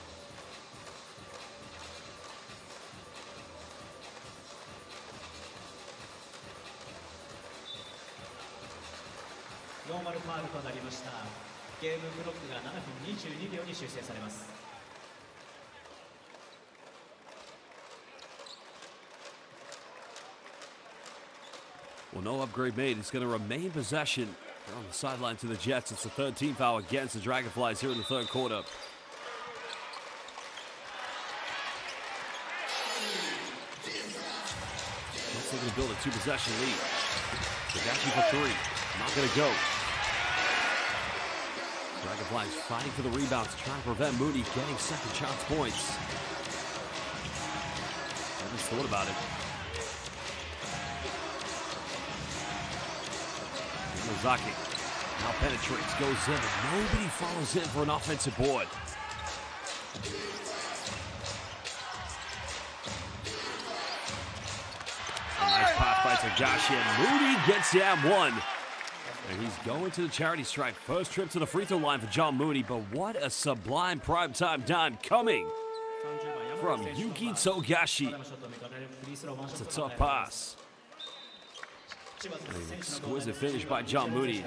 Normal ファールとなりました。ゲームブロックが7分22秒に修正されます。 Well, no upgrade made. It's going to remain possession. They're on the sideline to the Jets. It's the third team foul against the Dragonflies here in the third quarter. Jets looking to build a two-possession lead. Tagashi for three. Not going to go. Dragonflies fighting for the rebounds, trying to prevent Moody getting second chance points. Haven't thought about it. Mizaki now penetrates, goes in, and nobody follows in for an offensive board. A nice pass by Tagashi, and Moody gets the and one. And he's going to the charity stripe. First trip to the free throw line for John Moody, but what a sublime primetime dime coming from Yuki Togashi. That's a tough pass. An exquisite finish by John Moody.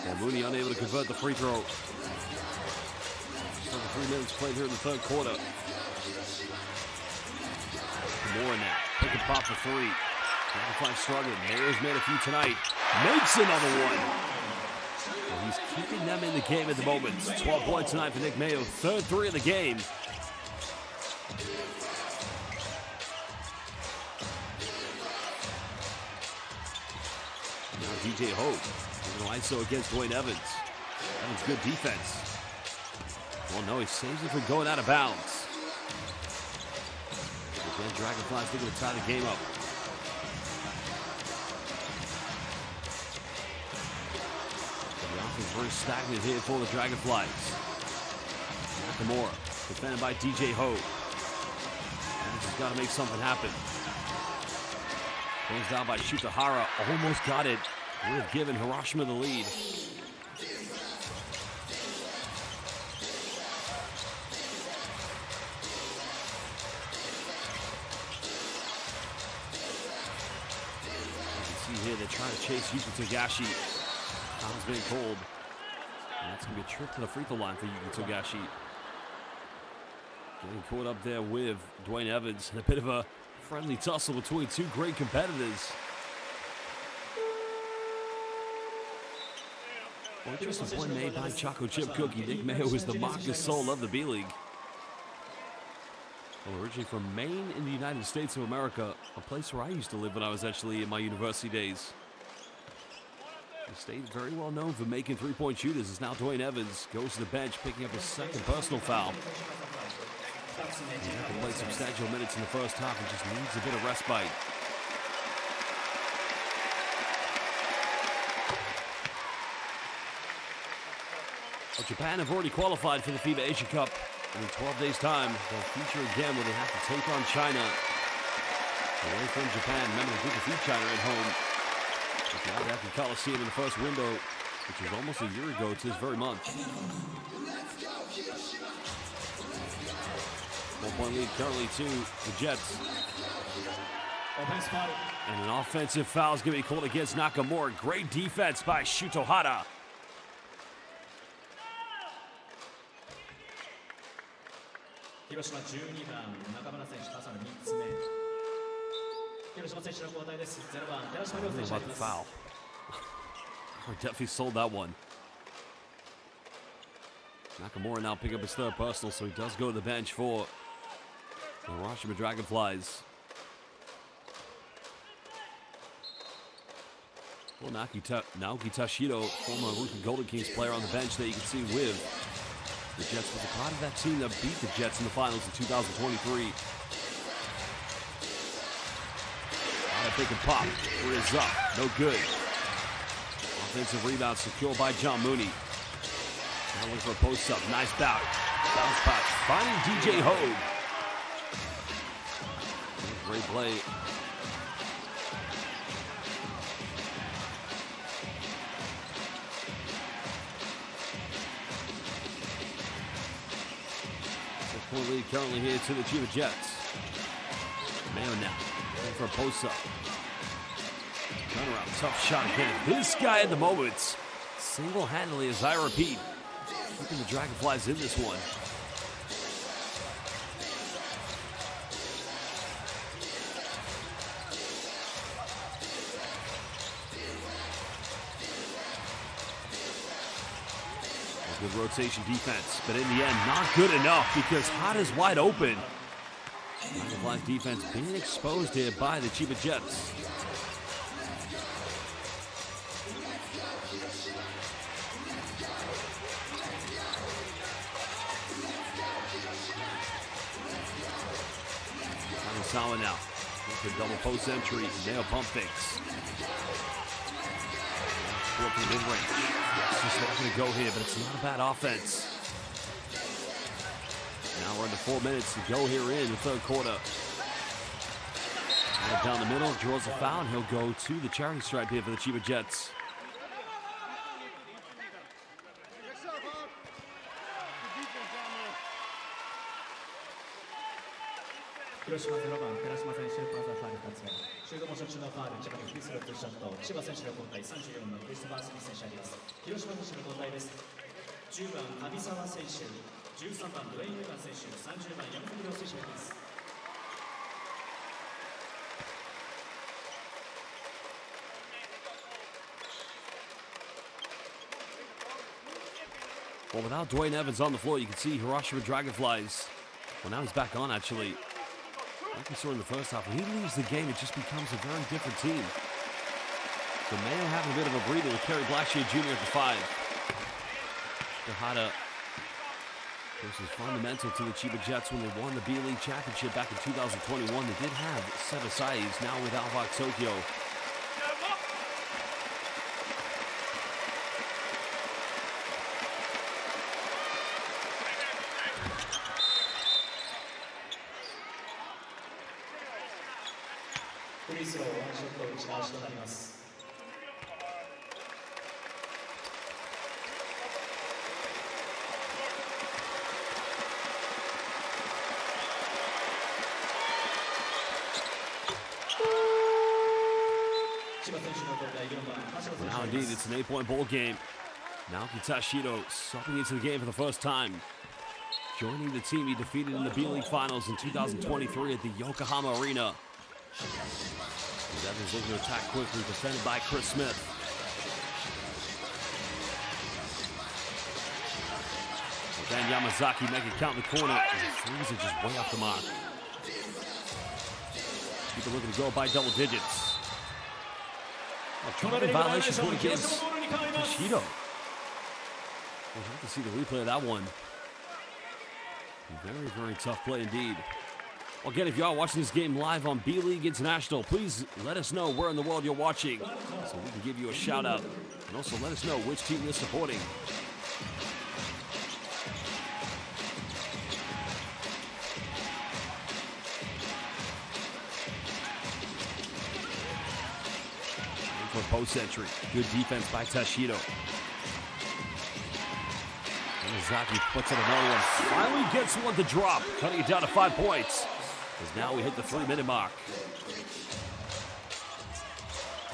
Well, Moody unable to convert the free throw. 3 minutes played here in the third quarter. More now. Pick and pop for three. Dragonflies struggling. Mayer's made a few tonight. Makes another one. Well, he's keeping them in the game at the moment. 12 points tonight for Nick Mayo. Third three of the game. Now DJ Hope. An ISO against Dwayne Evans. Evans good defense. Well, no, he saves it from going out of bounds. Again, Dragonflies looking to tie the game up. The offense very stagnant here for the Dragonflies. Nakamura, defended by DJ Ho. Evans has got to make something happen. Goes down by Shutahara, almost got it. Would have given Hiroshima the lead. Here they're trying to chase Yuki Togashi. Foul's being called. And that's going to be a trip to the free throw line for Yuki Togashi. Getting caught up there with Dwayne Evans. And a bit of a friendly tussle between two great competitors. Well, interesting point made by Choco Chip Cookie. Nick Mayo is the Marcus Sol of the B-League. Well, originally from Maine in the United States of America, a place where I used to live when I was actually in my university days. The state very well known for making three-point shooters is now Dwayne Evans goes to the bench, picking up his second personal foul. He had to play substantial minutes in the first half and just needs a bit of respite. Well, Japan have already qualified for the FIBA Asia Cup. in 12 days' time, they'll feature again where they have to take on China away from Japan. Remember, they did defeat China at home. But now at the Coliseum in the first window, which was almost a year ago to this very month. 4-point lead currently to the Jets. Offense foul. And an offensive foul is going to be called against Nakamura. Great defense by Shuto Hara. 広島12番中村選手傘の3つ目広島選手の交代です0番寺島亮 I don't know 選手 about 入 the ります foul. I definitely sold that one. Nakamura now pick up his third personal, so he does go to the bench for the Hiroshima Dragonflies. Well, Naoki Tashido, former rookie Golden Kings player on the bench that you can see with the Jets, was a part of that team that beat the Jets in the finals in 2023. Pick and pop. It is up. No good. Offensive rebound secured by John Mooney. Now looking for a post-up. Nice bout. Bounce patch. Finding DJ Hogue. Great play. Six-point lead currently here to the Chiba Jets. Mayo now. Looking for a post-up. Turnaround, tough shot again. This guy at the moment, single-handedly, as I repeat, keeping the Dragonflies in this one. A good rotation defense, but in the end, not good enough because Hada's wide open. Dragonflies defense being exposed here by the Chiba Jets. Sawa now. With a double post entry. Nail pump fakes. From mid-range. It's just not going to go here, but it's not a bad offense. Now we're into 4 minutes to go here in the third quarter. Down the middle, draws a foul, and he'll go to the charity stripe here for the Chiba Jets. Hiroshima 0番寺島選手まずはファウル2つ目シュートモーション中のファウル千葉のフリースローツーショット千葉選手の交代34番クリストファー・スミス選手あります広島選手の交代です10番上沢選手13番ドウェイン・ウェガン選手30番山崎亮選手がいます Well, without Dwayne Evans on the floor, you can see Hiroshima Dragonflies. Well, now he's back on, actually. Like we saw in the first half, when he leaves the game, it just becomes a very different team. So Mayo having a bit of a breather with Kerry Blackshear Jr. at the 5. Tejada, of course, was fundamental to the Chiba Jets when they won the B.LEAGUE championship back in 2021. They did have Seta Saiz, now with Alvak Tokyo. Now indeed, it's an 8-point ball game. Naoki Tashido subbing into the game for the first time. Joining the team he defeated in the B.LEAGUE Finals in 2023 at the Yokohama Arena. Evans looking to attack quickly, defended by Chris Smith. Then Yamazaki make it count in the corner, and the threes are just way off the mark. People looking to go by double digits. Trouble violation going against Tashido. We'll have to see the replay of that one. Very, very tough play indeed. Well, again, if you are watching this game live on B.LEAGUE International, please let us know where in the world you're watching so we can give you a shout out. And also let us know which team you're supporting. for a post entry. Good defense by Tashido. Yamazaki puts in another one. Finally gets one to drop, cutting it down to 5 points. As now we hit the 3-minute mark.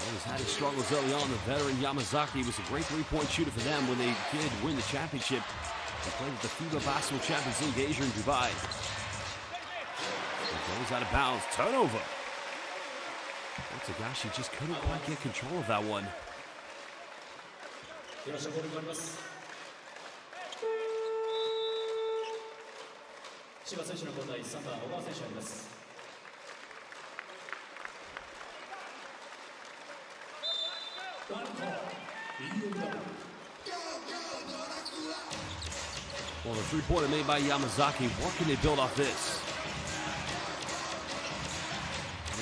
He's had his struggles early on. The veteran Yamazaki was a great three-point shooter for them when they did win the championship. He played at the FIBA Basketball Champions League Asia in Dubai. He goes out of bounds. Turnover. Tagashi just couldn't quite get control of that one. 千葉選手の交代、3番、小川選手あります。Well, the three-pointer made by Yamazaki. What can they build off this?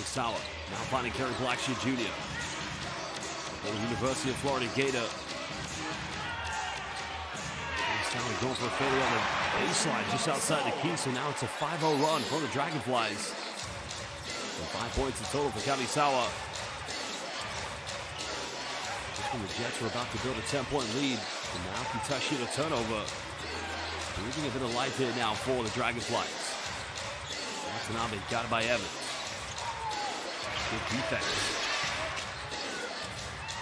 Sawa now finding Kerry Blackshear Jr. For the University of Florida Gator. Sawa going for a fadeaway on the baseline just outside the key. So now it's a 5-0 run for the Dragonflies. And 5 points in total for Kamisawa. Just when the Jets were about to build a 10-point lead. And now Tashido turnover. Breathing a bit of life here now for the Dragonflies. Watanabe got it by Evans. Good defense.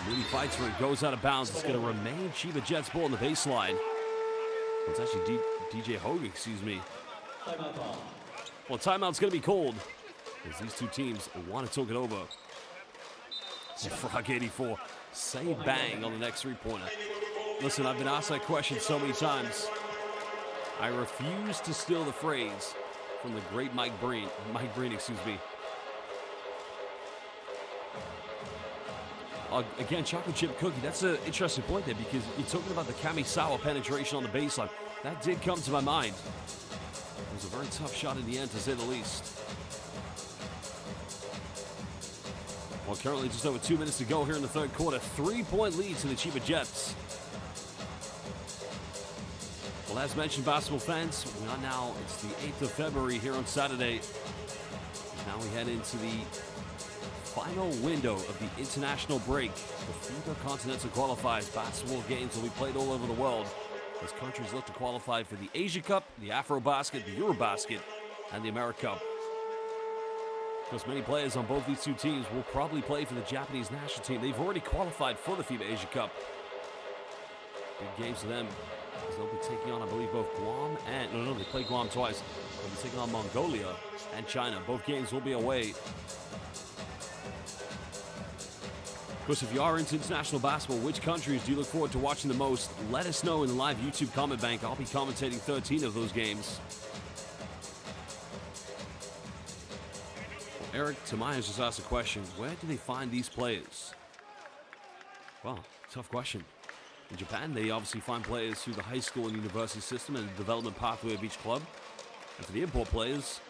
Moody fights for it, goes out of bounds. It's going to remain Chiba Jets ball on the baseline. It's actually DJ Hogue, excuse me. Well, timeout's going to be called as these two teams want to talk it over. Frog 84, say bang on the next three-pointer. Listen, I've been asked that question so many times. I refuse to steal the phrase from the great Mike Breen, excuse me. Again, chocolate chip cookie, that's an interesting point there because you're talking about the Kamisawa penetration on the baseline. That did come to my mind. It was a very tough shot in the end, to say the least. Well, currently just over 2 minutes to go here in the third quarter. 3-point lead to the Chiba Jets. Well, as mentioned, basketball fans, we are now, it's the 8th of February here on Saturday. Now we head into the final window of the international break. The FIBA Continental Qualifiers basketball games will be played all over the world as countries look to qualify for the Asia Cup, the Afrobasket, the Eurobasket, and the America Cup. Of course, many players on both these two teams will probably play for the Japanese national team. They've already qualified for the FIBA Asia Cup. Big games for them as they'll be taking on, I believe, both Guam and... No, they played Guam twice. They'll be taking on Mongolia and China. Both games will be away. Of course, if you are into international basketball, which countries do you look forward to watching the most? Let us know in the live YouTube comment bank. I'll be commentating 13 of those games. Well, Eric Tamaya's just asked a question. Where do they find these players? Well, tough question. In Japan, they obviously find players through the high school and university system and the development pathway of each club. And for the import players,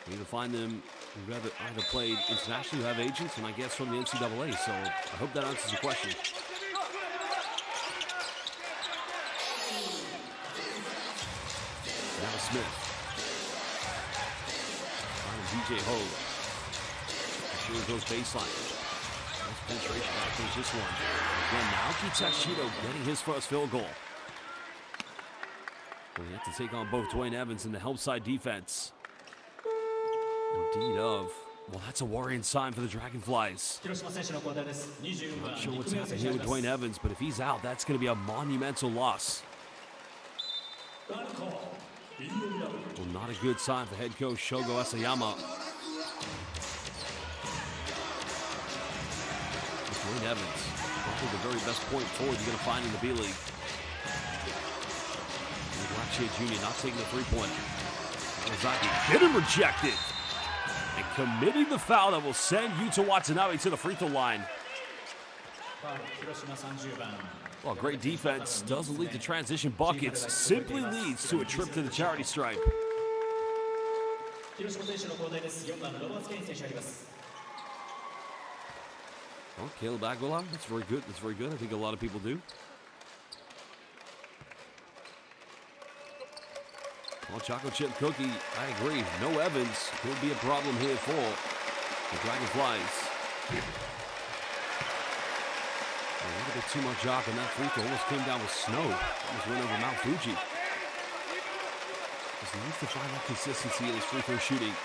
you either find them who have either played internationally, who have agents, and I guess from the NCAA. So I hope that answers your question. Now Smith. Finding DJ Hogue. Sure goes baseline. Nice penetration. Back finish this one. Again, Naoki Tashido getting his first field goal. Well, we have to take on both Dwayne Evans and the help side defense. Indeed of. Well, that's a worrying sign for the Dragonflies. Not sure what's happening here with Dwayne Evans, but if he's out, that's going to be a monumental loss. Well, not a good sign for head coach Shogo Asayama. Dwayne Evans, probably the very best point forward you're going to find in the B-League. Blackshear Jr. not taking the three-point. Yamazaki getting rejected. And committing the foul that will send Yuta Watanabe to the free throw line. Well, great defense doesn't lead to transition buckets, simply leads to a trip to the charity stripe. Oh, Caleb Aguilar, that's very good. That's very good. I think a lot of people do. Well, chocolate chip cookie, I agree. No Evans could be a problem here for the Dragonflies. A little bit too much arc on that free throw. Almost came down with snow. Almost went over Mount Fuji. Just needs to find that consistency in his free throw shooting.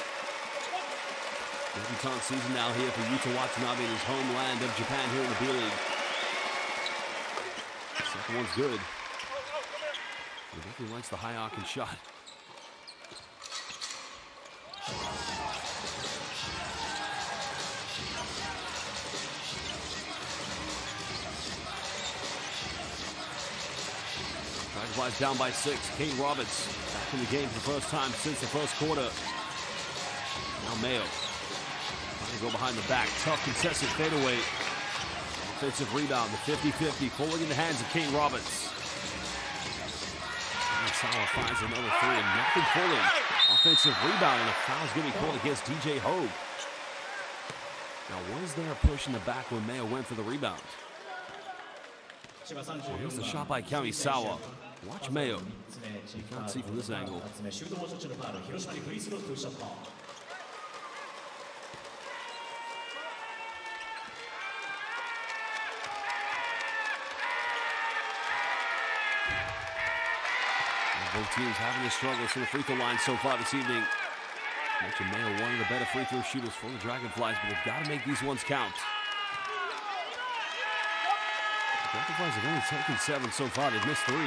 Debutante season now here for Yuta Watanabe in his homeland of Japan here in the B.LEAGUE. Second one's good. He definitely likes the high arcing shot. Dragonflies down by 6. Kane Roberts back in the game for the first time since the first quarter. Now Mayo trying to go behind the back. Tough contested fadeaway. Offensive rebound. The 50-50 falling in the hands of Kane Roberts. Sawa finds another three and nothing falling. Offensive rebound and a foul's going to be called against DJ Hogue. Now was there a push in the back when Mayo went for the rebound? Well, here's the shot by Kamisawa. Watch Mayo. You can't see from this angle. Both teams having their struggles from the free throw line so far this evening. Mentioned Mayo, one of the better free throw shooters for the Dragonflies, but they've got to make these ones count. The Dragonflies have only taken 7 so far. They've missed 3. In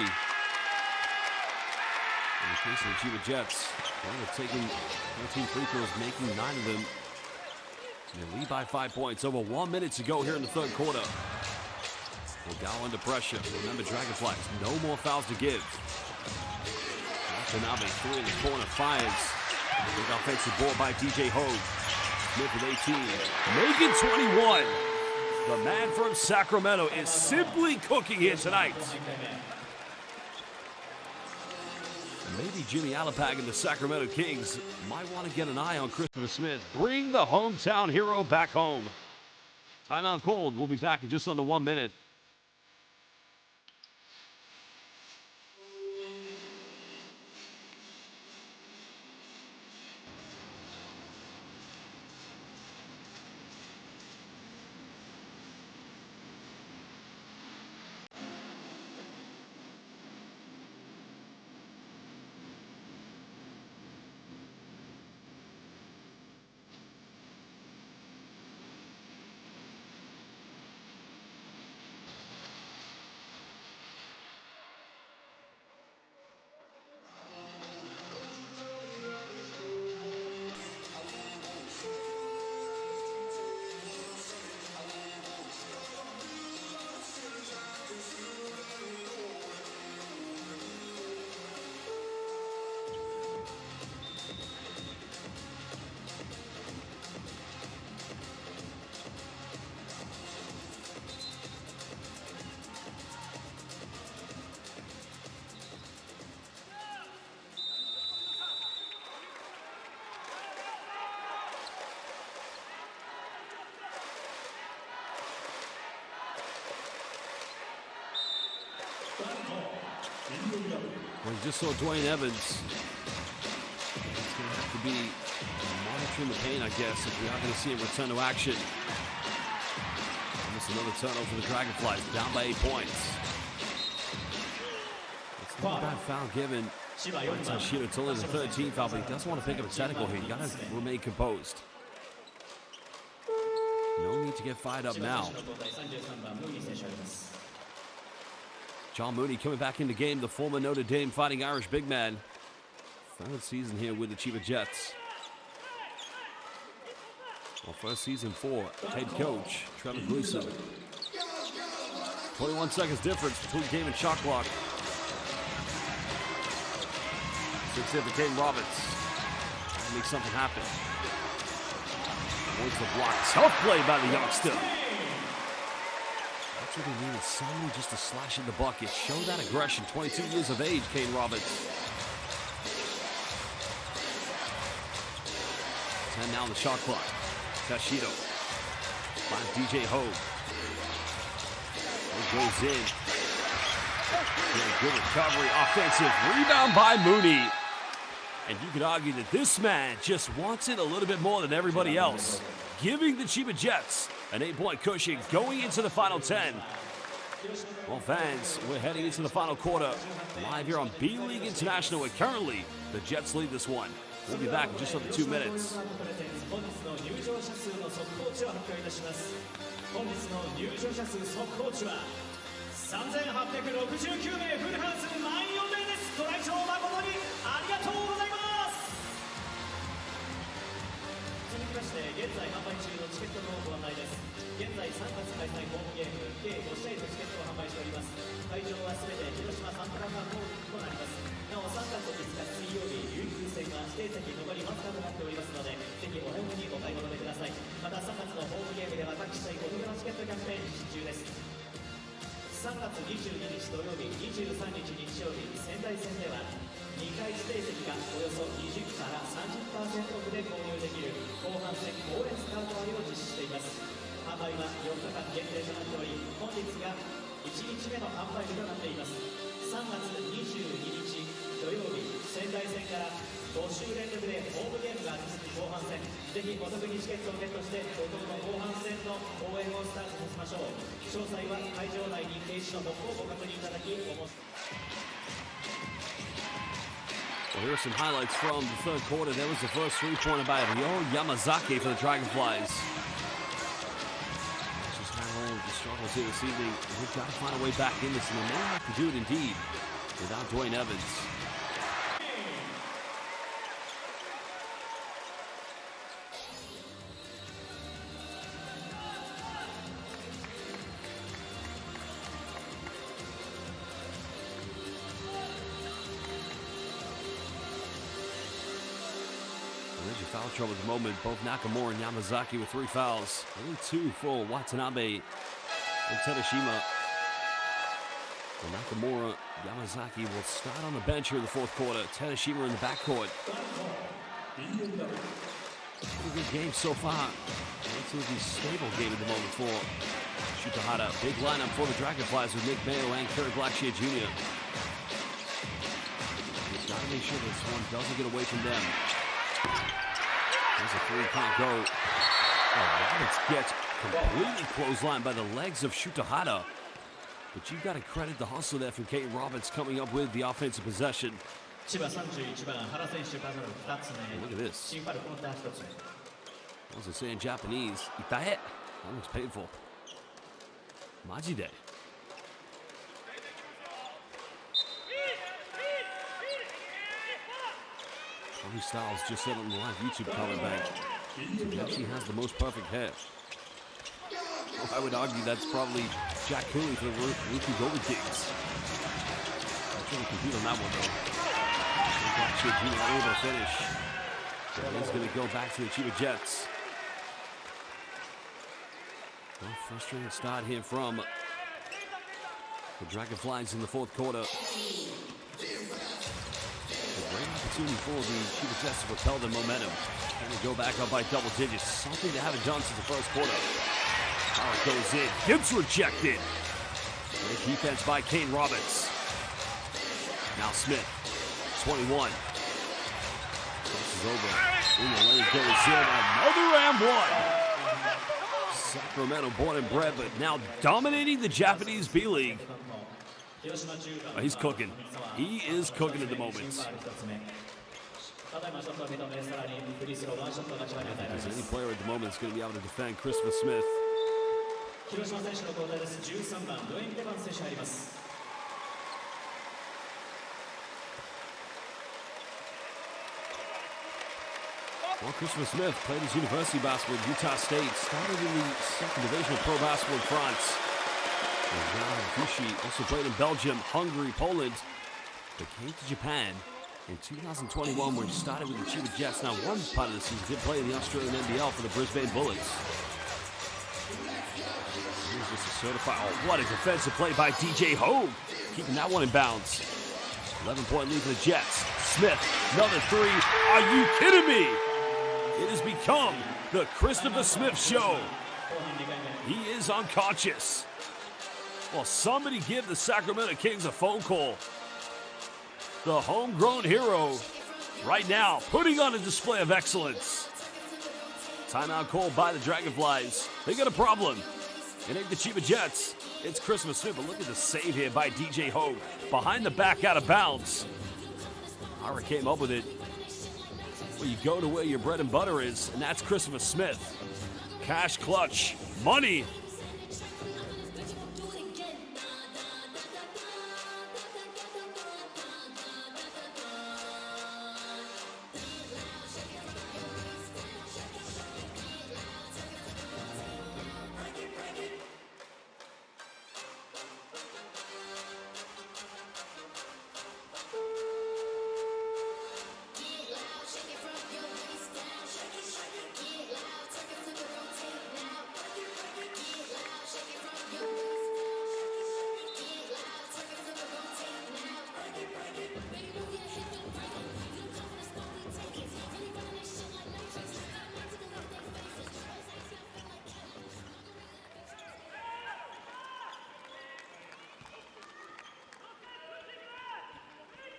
the case of the Chiba Jets, they've taken 13 free throws, making 9 of them. And they lead by 5 points. Over 1 minute to go here in the third quarter. Ogawa under pressure. Remember, Dragonflies, no more fouls to give. Watanabe, 3 in the corner, fires. Big offensive ball by DJ Hogue. Smith with 18. Making 21. The man from Sacramento is simply cooking here tonight. Maybe Jimmy Alapag and the Sacramento Kings might want to get an eye on Christopher Smith. Bring the hometown hero back home. Timeout called. We'll be back in just under 1 minute. Well, you just saw Dwayne Evans. He's going to have to be monitoring the pain, I guess, if we are going to see him return to action. Almost another turnover for the Dragonflies, down by 8 points. It's not a bad foul given. It's only the 13th foul, but he doesn't want to pick up a technical here. You got to remain composed. No need to get fired up now. John Mooney coming back in the game, the former Notre Dame Fighting Irish big man. 3rd season here with the Chiba Jets. Well, 1st season for head coach Trevor Gleason. 21 seconds difference between game and shot clock. 6 hit for Kane Roberts. Make something happen. Towards the block. Tough play by the youngster. That's what they needed, somebody just to slash in the bucket. Show that aggression. 22 years of age, Kane Roberts. 10 now on the shot clock. Tashido finds DJ Hogue. It goes in. Good recovery. Offensive rebound by Mooney. And you could argue that this man just wants it a little bit more than everybody else, giving the Chiba Jets an 8-point cushion going into the final 10. Well, fans, we're heading into the final quarter. Live here on B.LEAGUE International, where currently the Jets lead this one. We'll be back in just under 2 minutes. 3869名フルハウス満員御礼です。ご来場誠にありがとうございます。続きまして現在販売中のチケットのご案内です。現在3月開催ホームゲーム計5試合のチケットを販売しております。会場はすべて広島サントラファンホールとなります。なお3月5日水曜日唯一戦は指定席残りわずかとなっておりますので、ぜひお早めにお買い求めください。また3月のホームゲームでは各試合5分のチケットキャンペーン実施中です。3月22日土曜日、23日日曜日、仙台戦では2回指定席がおよそ20から 30% オフで購入できる後半戦高列カード割を実施しています。販売は4日間限定となっており、本日が1日目の販売日となっています。3月22日土曜日、仙台戦から5週連続でホームゲームが続く後半戦、ぜひお得にチケットをゲットして怒涛の後半戦の応援をスタートさせましょう。詳細は会場内に掲示の方をご確認いただきお申し。 Well, here are some highlights from the third quarter. There was the first three-pointer by Ryo Yamazaki for the Dragonflies. That's just how the struggles here this evening. They've got to find a way back in this, and they may have to do it indeed without Dwayne Evans. There's your foul trouble at the moment. Both Nakamura and Yamazaki with 3 fouls. Only 2 for Watanabe and Hiroshima. Well, Nakamura, Yamazaki will start on the bench here in the fourth quarter. Hiroshima in the backcourt. Pretty good game so far. Relatively stable game at the moment for Shutahara. Big lineup for the Dragonflies with Nick Mayo and Kerry Blackshear Jr. You've got to make sure this one doesn't get away from them. There's a 3, can't go. Oh, Roberts gets completely clotheslined by the legs of Shutahara. But you've got to credit the hustle there from Kate Roberts coming up with the offensive possession. Look at this. What does it say in Japanese? Itae. That looks painful. Majide. Tony Styles just said on the live YouTube comment bank, he actually has the most perfect hair. I would argue that's probably Jack Cooley for the Rookie Golden Kings. I'm trying to compete on that one though. Blackshear Jr. not able to finish. So he's going to go back to the CHIBA Jets. Well, frustrating start here from the Dragonflies in the fourth quarter. A great opportunity for the CHIBA Jets to propel their momentum. Trying to go back up by double digits. Something they haven't done since the first quarter. Power goes in. Gibbs rejected. Great defense by Kane Roberts. Now Smith. 21. Crosses over. In the lane goes in. Another and one. Sacramento born and bred, but now dominating the Japanese B-League. Oh, he's cooking. He is cooking at the moment. I don't think there's any player at the moment that's going to be able to defend Christopher Smith. Well, Christopher Smith played his university basketball at Utah State, started in the second division of pro basketball in France. And now Fushi also played in Belgium, Hungary, Poland, but came to Japan in 2021 where he started with the CHIBA Jets. Now, one part of the season did play in the Australian NBL for the Brisbane Bullets. Here's just a certified, oh, what a defensive play by DJ Hogue, keeping that one in bounds. 11-point lead for the Jets. Smith, another 3. Are you kidding me? It has become the Christopher Smith show. He is unconscious. Well, somebody give the Sacramento Kings a phone call. The homegrown hero right now putting on a display of excellence. Timeout called by the Dragonflies. They got a problem. It ain't the Chiba Jets. It's Christmas Smith, but look at the save here by DJ Hogue. Behind the back, out of bounds. Hara came up with it. Well, you go to where your bread and butter is, and that's Christopher Smith. Cash clutch. Money.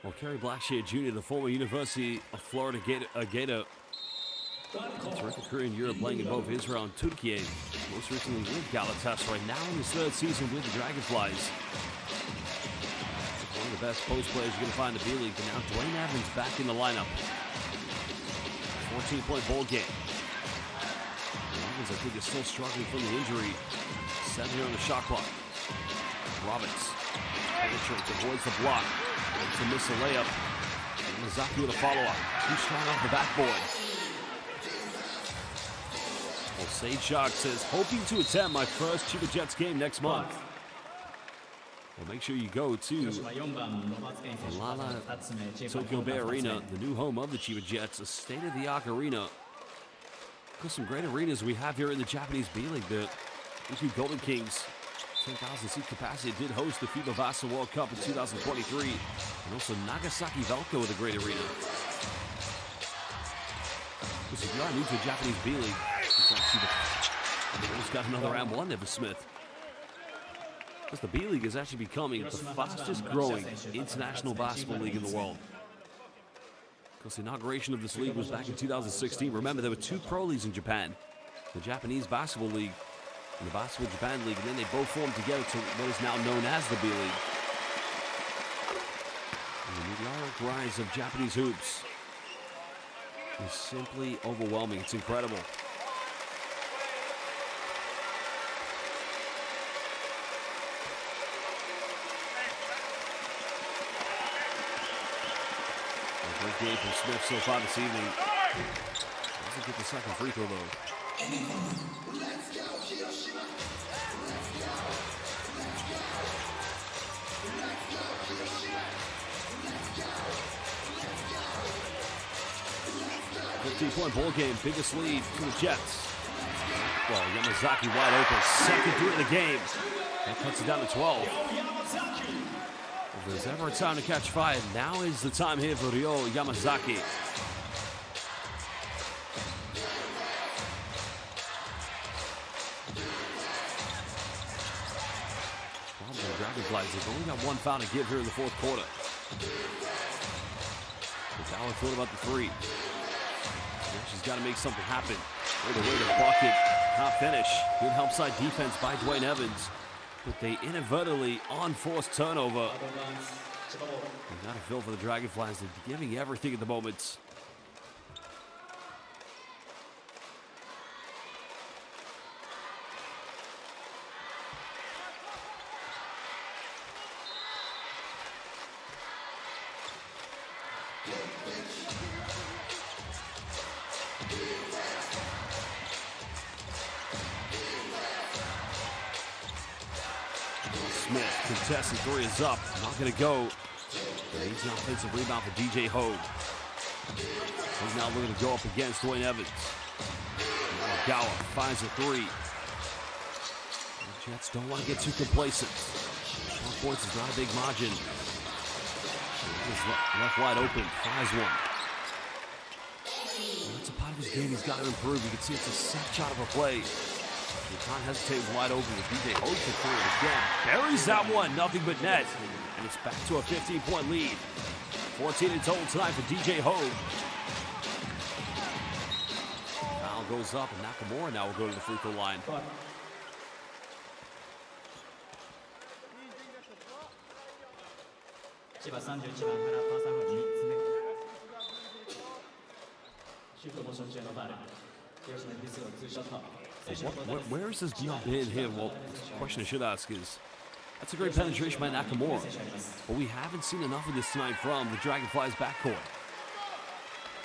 Well, Kerry Blackshear Jr., the former University of Florida Gator, terrific career in Europe, playing in both Israel and Turkey. Most recently with Galatasaray, now in his third season with the Dragonflies. One of the best post players you're going to find in the B-League, but now Dwayne Evans back in the lineup. 14-point ball game. Evans, I think, is still struggling from the injury. 7 here on the shot clock. Roberts penetrates, avoids the block. To miss a layup. Mizaki with a follow-up. Too strong off the backboard. Well, Sage Shark says, hoping to attend my first Chiba Jets game next month. Well, make sure you go to Lala Tokyo Bay Arena, the new home of the Chiba Jets, a state-of-the-art arena. There's some great arenas we have here in the Japanese B-League. The Uchi Golden Kings, 10,000 seat capacity, did host the FIBA Basketball World Cup in 2023. And also Nagasaki Velco with a great arena. Because if you are new to the Japanese B-League, it's actually it's got another round one there for Smith. Because the B-League is actually becoming the fastest growing international basketball league in the world. Because the inauguration of this league was back in 2016. Remember, there were 2 pro leagues in Japan. The Japanese Basketball League and the Basketball Japan League, and then they both formed together to what is now known as the B-League. And the meteoric rise of Japanese hoops is simply overwhelming. It's incredible. A great game from Smith so far this evening. Doesn't get the second free throw though. Let's go, Hiroshima! Let's go! Let's go! Let's go, Hiroshima! Let's go! Let's go! 15-point ball game, biggest lead for the Jets. Well, Yamazaki wide open, second three of the game. That cuts it down to 12. If there's ever a time to catch fire, now is the time here for Ryo Yamazaki. Dragonflies, they've only got 1 foul to give here in the fourth quarter. Tower thought about the three. She's got to make something happen. Way to the bucket. Can't finish. Good help side defense by Dwayne Evans. But they inadvertently unforced turnover. You got to feel for the Dragonflies. They're giving everything at the moment. Smith, contested three is up. Not going to go. But he's an offensive rebound for DJ Hogue. He's now looking to go up against Dwayne Evans. Gower finds a three. The Jets don't want to get too complacent. 12 points is not a big margin. He's left wide open, finds one. Well, that's a part of his game he's got to improve. You can see it's a set shot of a play. You can't hesitate wide open with DJ Hogue to throw it again. Buries that one, nothing but net. And it's back to a 15-point lead. 14 in total tonight for DJ Hogue. Foul goes up, and Nakamura now will go to the free throw line. 千葉31番からパーサーファウル3つ目。シュートモーション中のファウル。広島にフリースロー2ショット。Where is this deal been here? Well, the question I should ask is, that's a great penetration by Nakamura, but we haven't seen enough of this tonight from the Dragonflies backcourt.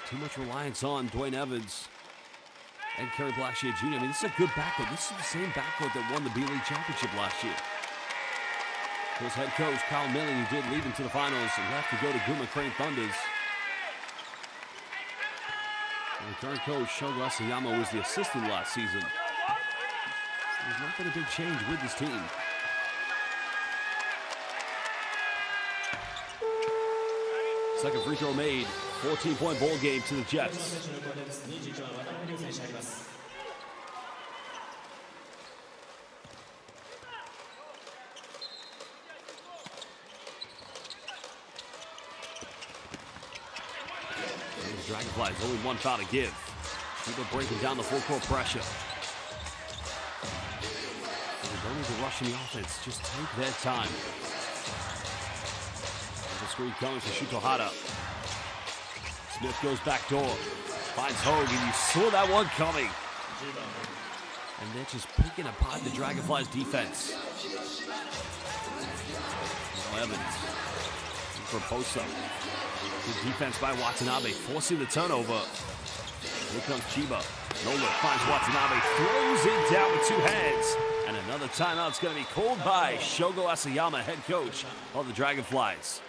Too much reliance on Dwayne Evans and Kerry Blackshear Jr. I mean, this is a good backcourt. This is the same backcourt that won the B.LEAGUE championship last year. His head coach, Kyle Milling, who did lead them to the finals and left to go to Guma Crane Thunders. And the current coach, Shogo Asayama, was the assistant last season. There's not been a big change with this team. Second free throw made. 14-point ball game to the Jets. The Dragonflies only one foul to give. People breaking down the full court pressure. They don't need to rush in the offense. Just take their time. The screen comes to Shutohara. Smith goes back door. Finds Hogue, and you saw that one coming. And they're just picking apart the Dragonflies defense. Now Evans for Posa. Good defense by Watanabe, forcing the turnover. Here comes Chiba. Nola finds Watanabe, throws it down with two hands. And another timeout's going to be called by Shogo Asayama, head coach of the Dragonflies.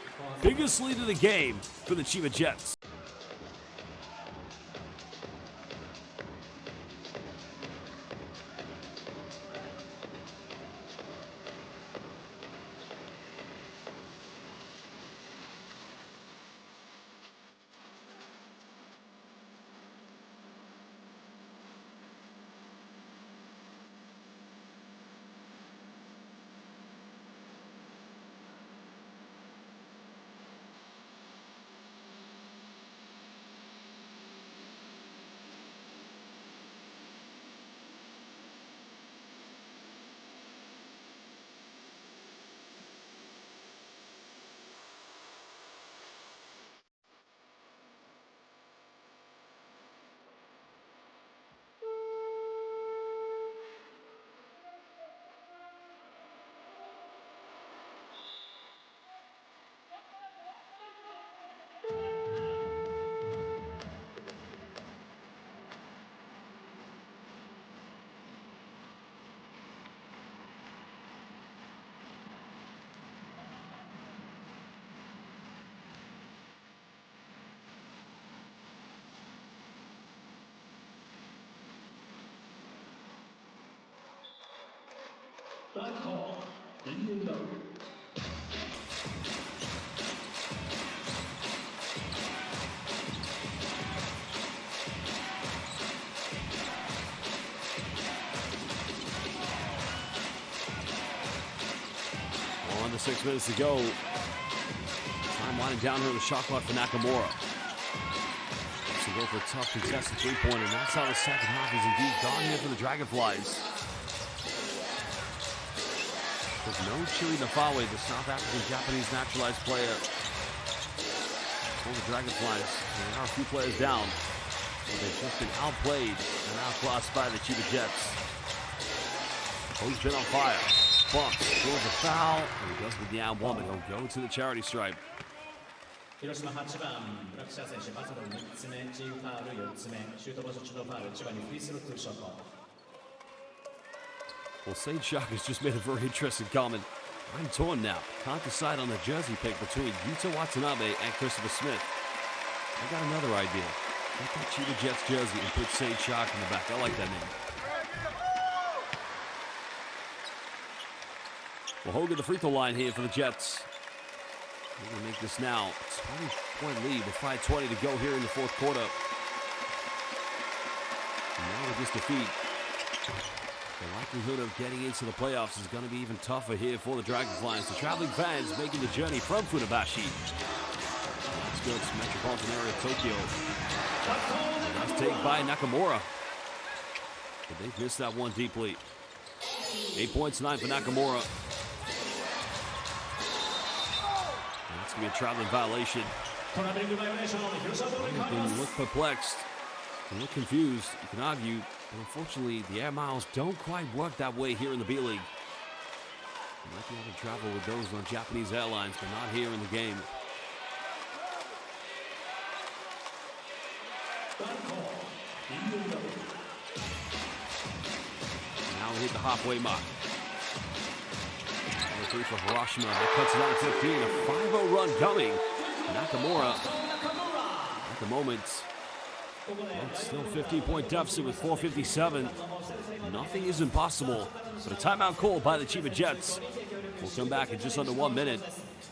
Biggest lead of the game for the Chiba Jets. Under 6 minutes to go. Time winding down here with a shot clock for Nakamura. To go for a tough contested three-pointer, and that's how the second half is indeed gone here for the Dragonflies. There's no Chiri Nafawe, the South African-Japanese naturalized player. For the Dragonflies, there are a few players down, but they've just been outplayed and outclassed by the Chiba Jets. Oh, he's been on fire. Bumps, throws a foul, and he does with the and one, but he'll go to the charity stripe. 広島8番ブラックシャー選手、バサロ3つ目、チームファウル4つ目、シュート場所中のファウル、千葉にフリースロー2ショット。Well, Sage Shock has just made a very interesting comment. I'm torn now. Can't decide on the jersey pick between Yuta Watanabe and Christopher Smith. I got another idea. Get that Chiba Jets jersey and put Sage Shock in the back. I like that name. Well, Hogan, the free throw line here for the Jets. They're going to make this now. 20-point lead with 5:20 to go here in the fourth quarter. And now with this defeat, the likelihood of getting into the playoffs is going to be even tougher here for the Dragonflies. The traveling fans making the journey from Funabashi. Let's go to metropolitan area Tokyo. Nice take by Nakamura. But they've missed that one deeply. 8 points tonight for Nakamura. That's going to be a traveling violation. トラベリングバイオレーション、広島ボールに変わり You ま can す。 look perplexed, you can look confused, you can argue, but unfortunately, the air miles don't quite work that way here in the B-League. You might be able to travel with those on Japanese airlines, but not here in the game. Now we hit the halfway mark. Number 3 for Hiroshima. That cuts it down to 15. A 5-0 run coming. Nakamura at the moment. Well, still 15-point deficit with 4:57. Nothing is impossible. But a timeout called by the Chiba Jets. We'll come back in just under 1 minute.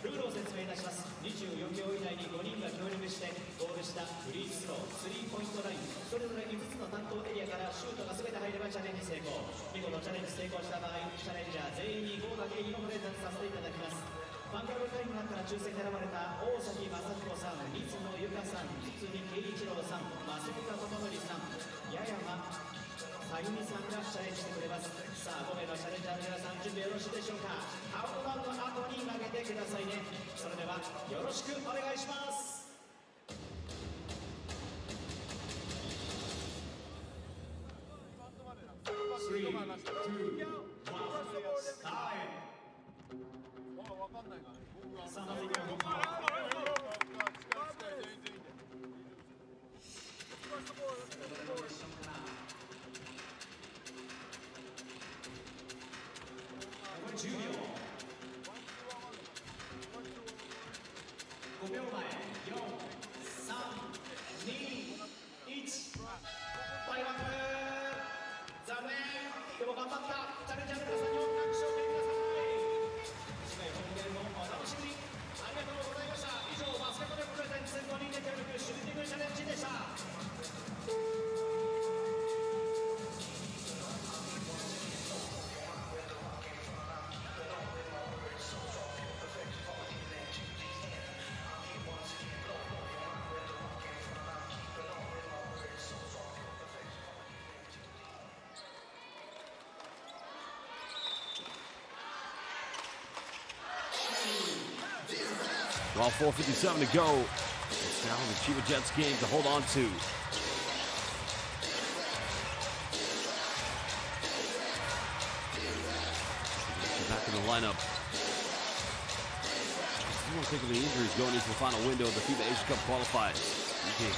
ルールを説明いたします。24秒以内に5人が協力してゴール下、フリースロー、スリーポイントライン、それぞれ5つの担当エリアからシュートが全て入ればチャレンジ成功。見事チャレンジ成功した場合、チャレンジャー全員に豪華景品をプレゼントさせていただきます。ファンクラブ会員の中から抽選で選ばれた大崎正彦さん、水野由香さん、堤圭一郎さん、増岡智則さん、八山さゆみさんがチャレンジしてくれます。さあ、5名のチャレンジャーの皆さん、準備よろしいでしょうか。カウントダウンの後に投げてくださいね。それではよろしくお願いします。3、2、1、スタート。さあ、まず1本。10秒。5秒前。4、3、2、1。タイムアップ。残念。でも頑張った。チャレンジャーの皆さんに大きな拍手をお送りください。次回本ゲームもお楽しみに。ありがとうございました。以上、バスケットボールプレゼンツ5人で協力シューティングチャレンジでした。Well, 4:57 to go. It's now the Chiba Jets game to hold on to. Back in the lineup. I don't think of any injuries going into the final window of the FIBA Asia Cup qualifiers. Okay,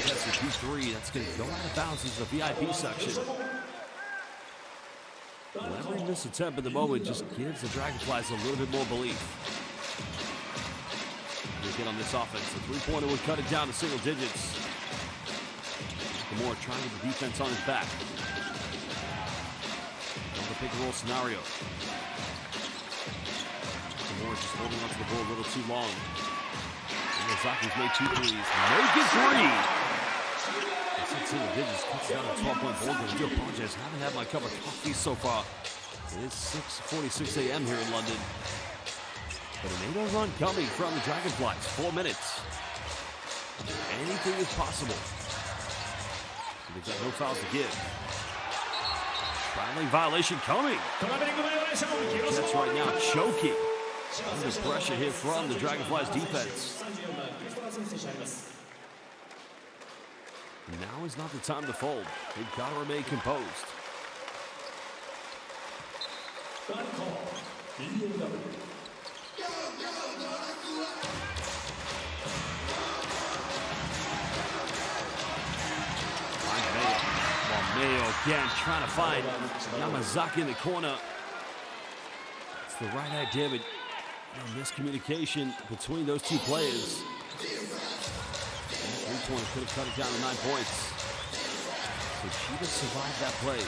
that's the Q3. That's going to go out of bounds into the VIP section. Well, every missed attempt at the moment just gives the Dragonflies a little bit more belief. Get on this offense. The three-pointer would cut it down to single digits. Nakamura trying to get the defense on his back. Another pick-and-roll scenario. Nakamura just holding onto the ball a little too long. Miyazaki's made 2 threes. Make it 3! It's in single digits. Cuts it down to 12-point ball game. I do apologize. I haven't had my cup of coffee so far. It is 6:46 a.m. here in London. But an 8-0 run coming from the Dragonflies. 4 minutes. Anything is possible. They've got no fouls to give. Traveling violation coming. Jets right now choking. Under pressure here from the Dragonflies defense. Now is not the time to fold. They've got to remain composed. Mayo again trying to find Yamazaki in the corner. It's the right eye, David. Miscommunication between those two players. Three-pointer could have cut it down to 9 points. So Chiba survived that play.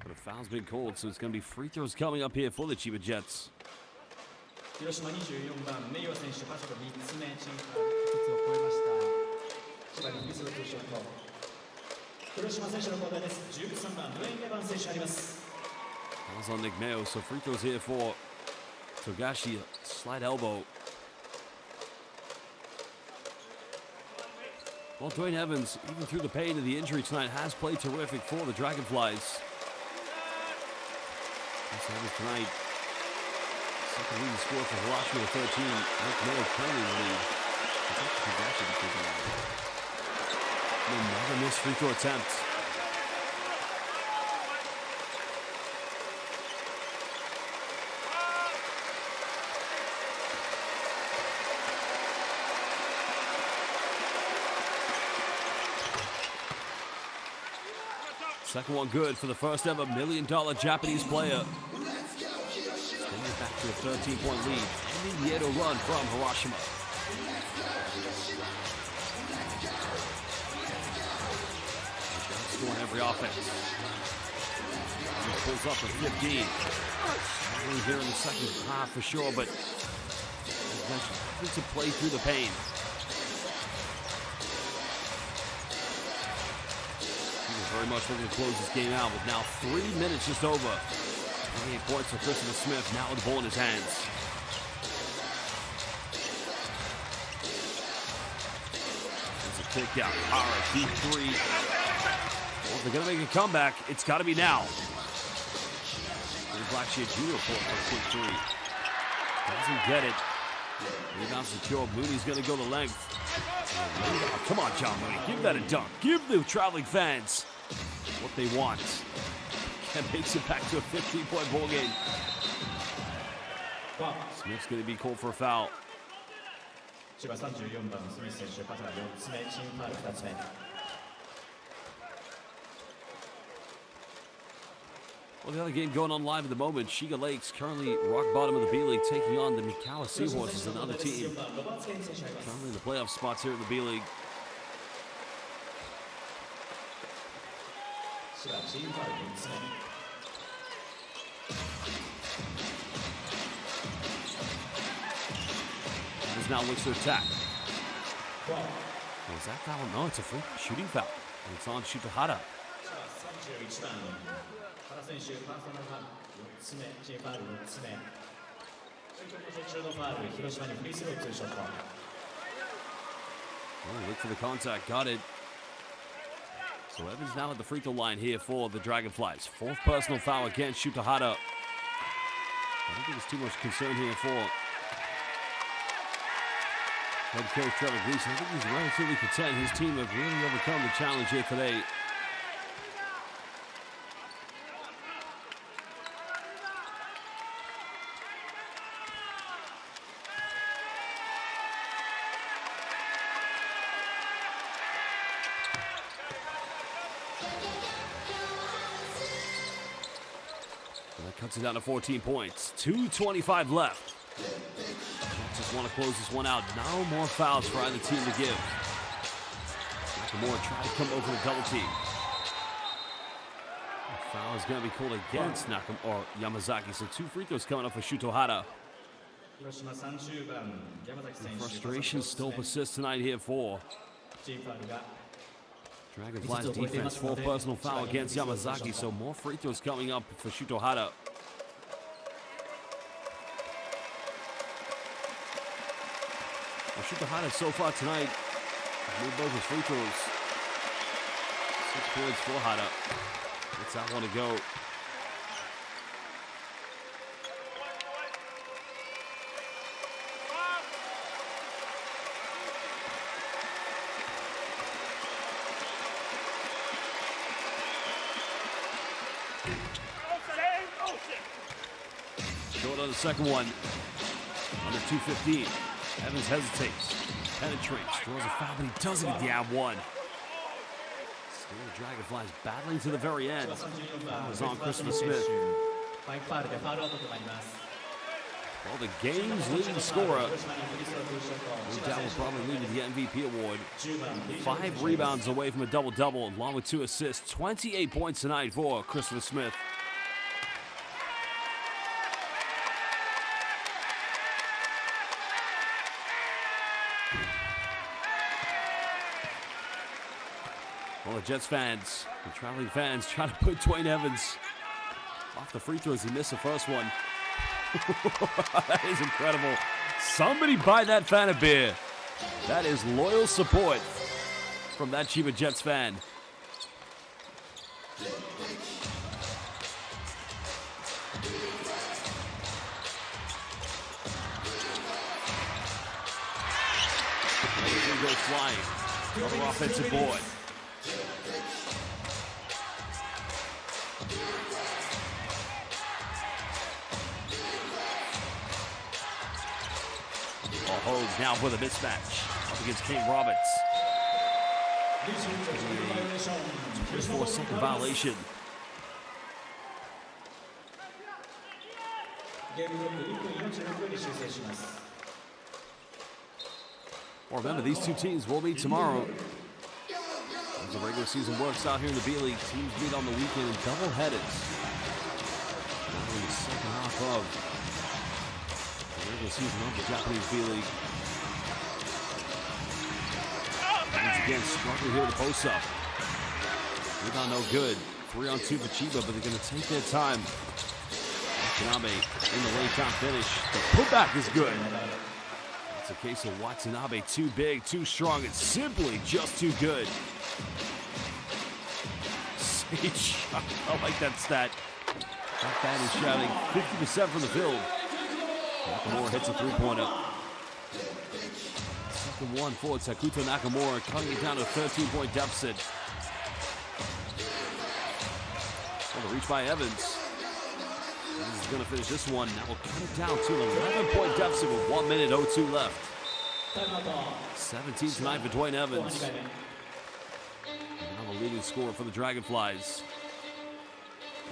But a foul's been called, so it's going to be free throws coming up here for the Chiba Jets. 広島24番、名誉選手、パスと3つ目、チーム1つを超えました。千葉にミスのツーショット。広島選手の交代です。13番、ルエイン・エヴァン選手あります。Fouls on Nick Mayo, so free throws here for Togashi. Slight elbow. Well, Dwayne Evans, even through the pain of the injury tonight, has played terrific for the Dragonflies. Evans tonight. Second leading score for Hiroshima with 13. Nick Miller currently in the lead. Another missed free throw attempt. Second one good for the first ever $1 million Japanese player. Taking it back to a 13-point lead. Ending the Edo run from Hiroshima. Scoring every offense. He pulls up at 15. Only here in the second half for sure, but as mentioned, having to play through the pain. Very much looking to close this game out with now 3 minutes just over. 28 points for Christopher Smith, now with the ball in his hands. There's a kick out. All right, deep three. Well, if they're going to make a comeback, it's got to be now. Blackshear Jr. for a quick three. Doesn't get it. Rebound secure. Mooney's going to go the length. Oh, come on, John Mooney. Give that a dunk. Give the traveling fans what they want. And makes it back to a 15-point ball game. Smith's going to be called for a foul. 千葉34番スミス選手、パター4つ目、チームファウル2つ目。Well, the other game going on live at the moment. Shiga Lakes currently rock bottom of the B-League, taking on the Mikawa Seahorses, another team. Currently in the playoff spots here in the B-League. Evans now looks to attack. Oh, is that foul? No, it's a free shooting foul. And it's on Shutahara. 31番原選手、パーソナルファウル4つ目、チームファウル6つ目。途中のファウル、広島にフリースロー2ショット。Oh, look for the contact, got it. So Evans now at the free throw line here for the Dragonflies. Fourth personal foul against Shutahara. I don't think there's too much concern here for head coach Trevor Gleason. I think he's relatively content. His team have really overcome the challenge here today. Cuts it down to 14 points. 2:25 left. Just want to close this one out. No more fouls for either team to give. Nakamura trying to come over the double team. The foul is going to be called against Nakamura or Yamazaki. So 2 free throws coming up for Shutahara. Frustration still persists tonight here for Dragonflies defense. 4th personal foul against Yamazaki. So more free throws coming up for Shutahara. Well, Shutahara so far tonight made both his free throws. 6 points for Hara. Gets that one to go. Short on the second one. Under 2:15. Evans hesitates, penetrates, throws a foul, but he doesn't get the ab one. Still the Dragonflies battling to the very end. Foul is on Christopher Smith. Well, the game's leading scorer. No doubt will probably lead to the MVP award. 5 rebounds away from a double-double, along with 2 assists. 28 points tonight for Christopher Smith. Well, the Jets fans, the traveling fans, trying to put Dwayne Evans off the free throws. He missed the first one. That is incredible. Somebody buy that fan a beer. That is loyal support from that Chiba Jets fan. Everything goes flying. Another offensive board. Hogue now with a mismatch up against Kane Roberts. 4-second violation. Well, remember, these two teams will meet tomorrow. As the regular season works out here in the B-League, teams meet on the weekend in double headers. In the second half of the regular season of the Japanese B-League. Once again, struggling here to post up. Rebound no good. 3-on-2 for Chiba, but they're going to take their time. Watanabe in the late count finish. The putback is good. It's a case of Watanabe too big, too strong. It's simply just too good. Sage, I like that stat. That fan is shouting 50% from the field. Nakamura hits a three-pointer. Second one for Takuto Nakamura, cutting it down to a 13-point deficit. Well, the reach by Evans. Evans is going to finish this one. Now we'll cut it down to an 11-point deficit with 1 minute 02 left. 17 tonight for Dwayne Evans. Now the leading scorer for the Dragonflies.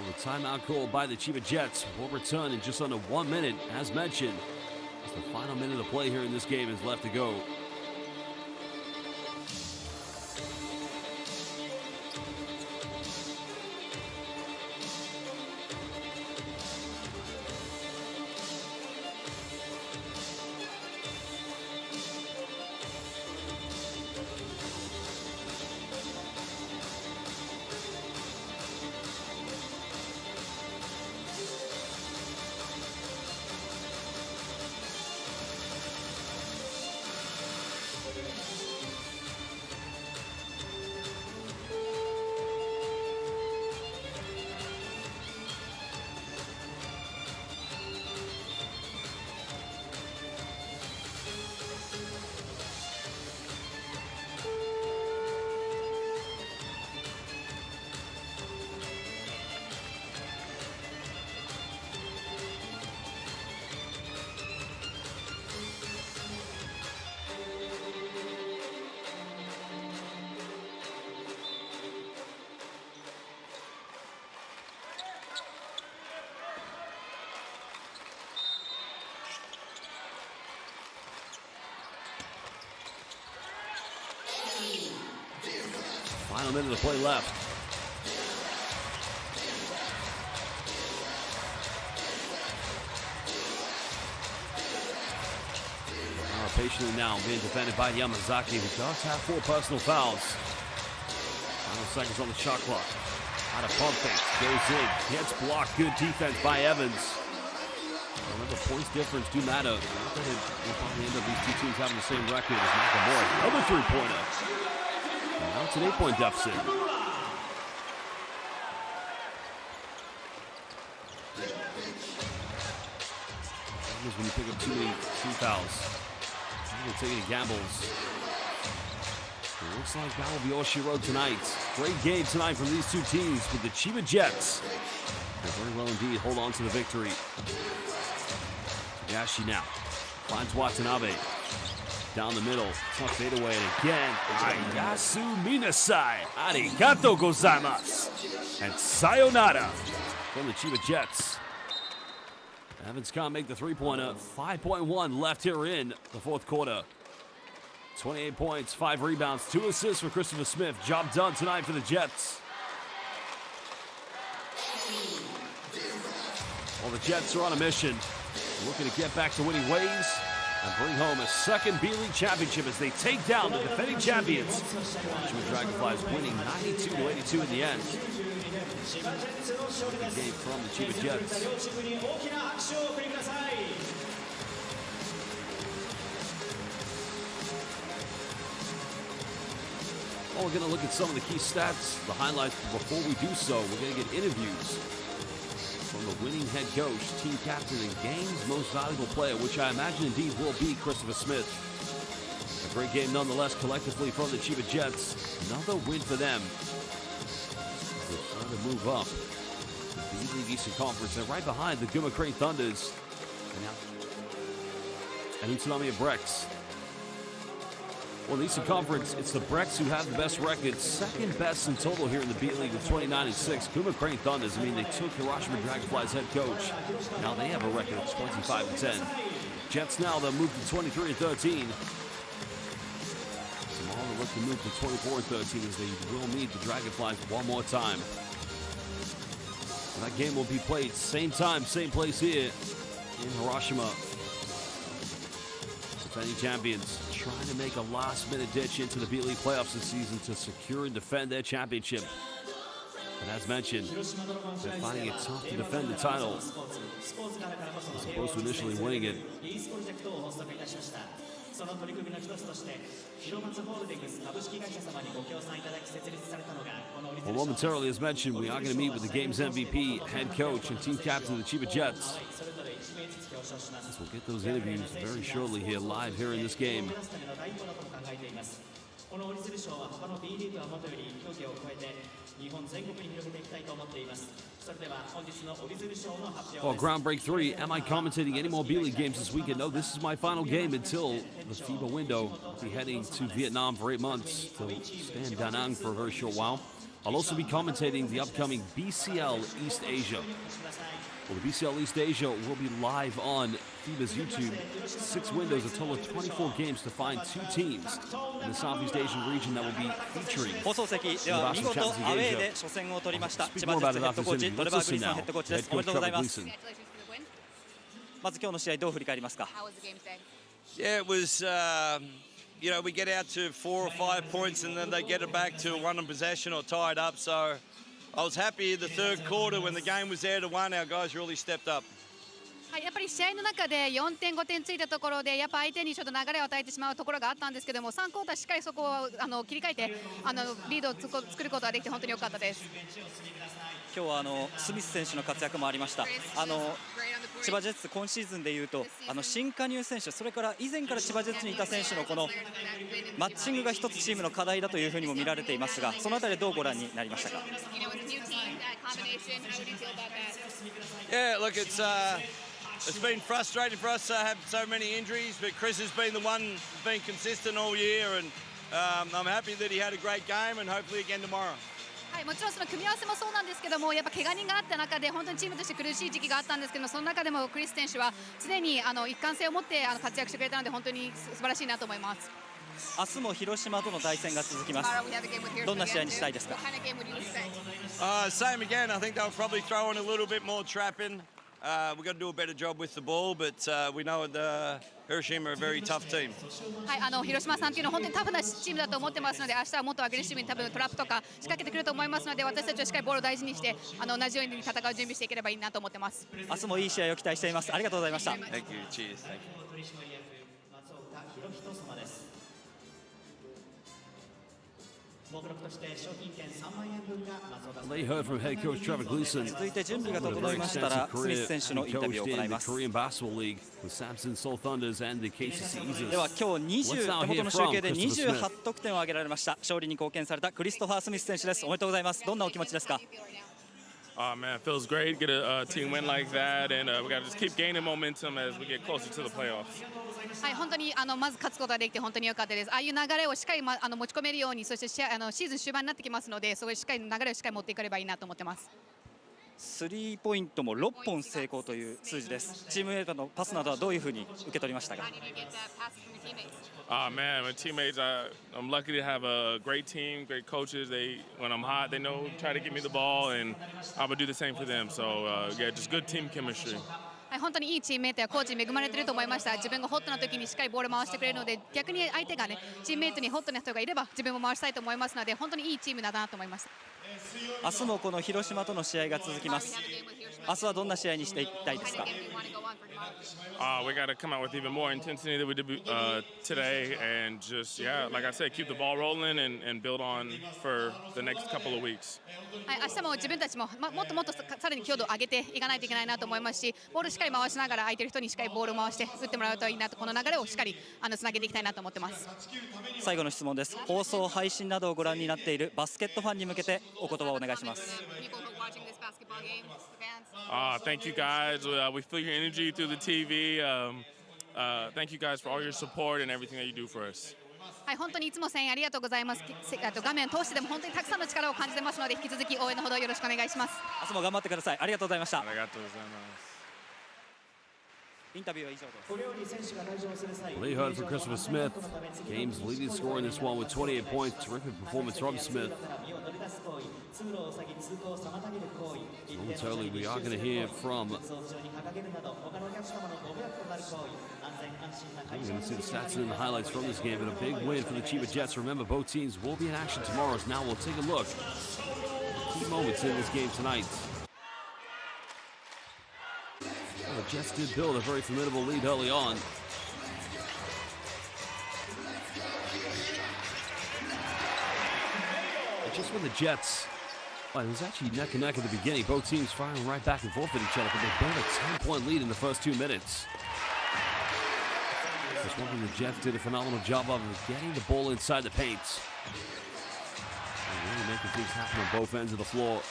Well, the timeout call by the Chiba Jets will return in just under 1 minute, as mentioned. As the final minute of play here in this game is left to go. Final minute of play left. Patiently now being defended by Yamazaki, who does have 4 personal fouls. Final seconds on the shot clock. Out of pump fake, goes in, gets blocked. Good defense by Evans. Remember, points difference do matter. Not that we'll probably end up these two teams having the same record as Nakamura. Another three-pointer. Now it's an 8-point deficit. That is when you pick up too many team fouls. You're taking gambles. It looks like that will be all she wrote tonight. Great game tonight from these two teams with the Chiba Jets. They very well indeed hold on to the victory. Tagashi now finds Watanabe. Down the middle, tough fadeaway, and again, Ayasu Minasai. Arigato gozaimasu. And sayonara from the Chiba Jets. Evans can't make the three-pointer. 5.1 left here in the fourth quarter. 28 points, 5 rebounds, 2 assists for Christopher Smith. Job done tonight for the Jets. Well, the Jets are on a mission, looking to get back to winning ways and bring home a second B-League championship as they take down the defending champions. HIROSHIMA Dragonflies winning 92-82 in the end. Good game from the Chiba Jets. Well, we're going to look at some of the key stats, the highlights. Before we do so, we're going to get interviews from the winning head coach, team captain, and game's most valuable player, which I imagine indeed will be Christopher Smith. A great game nonetheless collectively from the Chiba Jets. Another win for them. They're trying to move up the B.LEAGUE Eastern Conference. They're right behind the Guma Crane Thunders and Utsunami and Brex. Well, in the Eastern Conference, it's the Brex who have the best record, second best in total here in the B.LEAGUE with 29-6. Guma Crane Thunders, they took Hiroshima Dragonflies head coach. Now they have a record of 25-10. Jets now, they'll move to 23-13. Tomorrow, look to move to 24-13 as they will meet the Dragonflies one more time. And that game will be played same time, same place here in Hiroshima. Defending champions trying to make a last-minute ditch into the B.LEAGUE playoffs this season to secure and defend their championship. And as mentioned, they're finding it tough to defend the title as opposed to initially winning it. Well, momentarily, as mentioned, we are going to meet with the game's MVP, head coach, and team captain of the Chiba Jets. So we'll get those interviews very shortly here, live here in this game. Well, Ground Break 3, am I commentating any more B.LEAGUE games this weekend? No, this is my final game until the FIBA window. I'll be heading to Vietnam for 8 months to stay in Da Nang for a very short while. I'll also be commentating the upcoming BCL East Asia. Well, the BCL East Asia will be live on FIBA's YouTube. 6 windows, a total of 24 games to find 2 teams in the Southeast Asian region that will be featuring 放送席では見事アウェーで初戦を取りました千葉ジェッツヘッドコーチドレバー・グリーソンヘッドコーチです。おめでとうございます。まず今日の試合どう振り返りますか。Yeah, it was, you know, we get out to 4 or 5 points and then they get it back to 1 in possession or tied up. So I was happy in the third quarter when the game was there to 1, our guys really stepped up. やっぱり試合の中で4点5点ついたところでやっぱ相手にちょっと流れを与えてしまうところがあったんですけども3クォーターしっかりそこを切り替えてリードを作ることができて本当に良かったです。今日はスミス選手の活躍もありました。千葉ジェッツ今シーズンでいうと新加入選手それから以前から千葉ジェッツにいた選手のこのマッチングが一つチームの課題だというふうにも見られていますがそのあたりどうご覧になりましたか。Yeah, look, it's been frustrating for us to have so many injuries, but Chris has been the one who's been consistent all year, and I'm happy that he had a great game, and hopefully again tomorrow. はい、もちろんその組み合わせもそうなんですけどもやっぱ怪我人があった中で本当にチームとして苦しい時期があったんですけどその中でもクリス選手は常に一貫性を持って活躍してくれたので本当に素晴らしいなと思います。明日も広島との対戦が続きます。どんな試合にしたいですか。Same again. I think they'll probably throw in a little bit more trapping. We've got to do a better job with the ball, but we know the Hiroshima are a very tough team. はい、広島さんというのは本当にタフなチームだと思ってますので明日はもっとアグレッシブに多分トラップとか仕掛けてくると思いますので私たちはしっかりボールを大事にして同じように戦う準備していければいいなと思ってます。明日もいい試合を期待しています。ありがとうございました。Thank you. Cheers. Thank you. They heard from head coach Trevor Gleason. 続いて準備が整いましたらスミス選手のインタビューを行います。 Korean Basketball League with Samson Seoul Thunders and the KCC Eases. では今日手元の集計で28得点を挙げられました勝利に貢献されたクリストファー・スミス選手です。おめでとうございます。どんなお気持ちですか。Man, it feels great. Get a team win like that, and we got to just keep gaining momentum as we get closer to the playoffs. はい、本当にまず勝つことができて本当に良かったです。ああいう流れをしっかり持ち込めるようにそしてシーズン終盤になってきますので、そこでしっかり流れをしっかり持っていければいいなと思ってます。スリーポイントも6本成功という数字です。チームメイトのパスなどはどういうふうに受け取りましたか。Man, my teammates, I'm lucky to have a great team, great coaches. When I'm hot, they know try to give me the ball, and I would do the same for them. So yeah, just good team chemistry. はい、本当にいいチームメイトやコーチに恵まれていると思いました。自分がホットな時にしっかりボールを回してくれるので逆に相手がねチームメイトにホットな人がいれば自分も回したいと思いますので本当にいいチームだなと思いました。明日もこの広島との試合が続きます。明日はどんな試合にしていきたいですか。We got to come out with even more intensity than we did today, and just, yeah, like I said, keep the ball rolling and build on for the next couple of weeks. はい、明日も自分たちも、もっともっとさらに強度を上げていかないといけないなと思いますし、ボールしっかり回しながら相手の人にしっかりボールを回して打ってもらうといいなと、この流れをしっかりつなげていきたいなと思ってます。最後の質問です。放送配信などをご覧になっているバスケットファンに向けてお言葉をお願いします。Thank you guys. We feel your energy through the TV. Thank you guys for all your support and everything that you do for us. はい、本当にいつも声援ありがとうございます。画面を通してでも本当にたくさんの力を感じてますので、引き続き応援のほどよろしくお願いします。明日も頑張ってください。ありがとうございました。ありがとうございます。インタビューは以上です。Well, they heard from Christopher Smith. Game's leading scorer in this one with 28 points. Terrific performance from Smith. Momentarily, we are going to hear from. We're going to see the stats and the highlights from this game, but a big win for the Chiba Jets. Remember, both teams will be in action tomorrow. So now we'll take a look at key moments in this game tonight. The Jets did build a very formidable lead early on. But just when the Jets, well, it was actually neck and neck at the beginning. Both teams firing right back and forth at each other, but they built a 10-point lead in the first 2 minutes. Just one thing the Jets did a phenomenal job of getting the ball inside the paint. And really making things happen on both ends of the floor.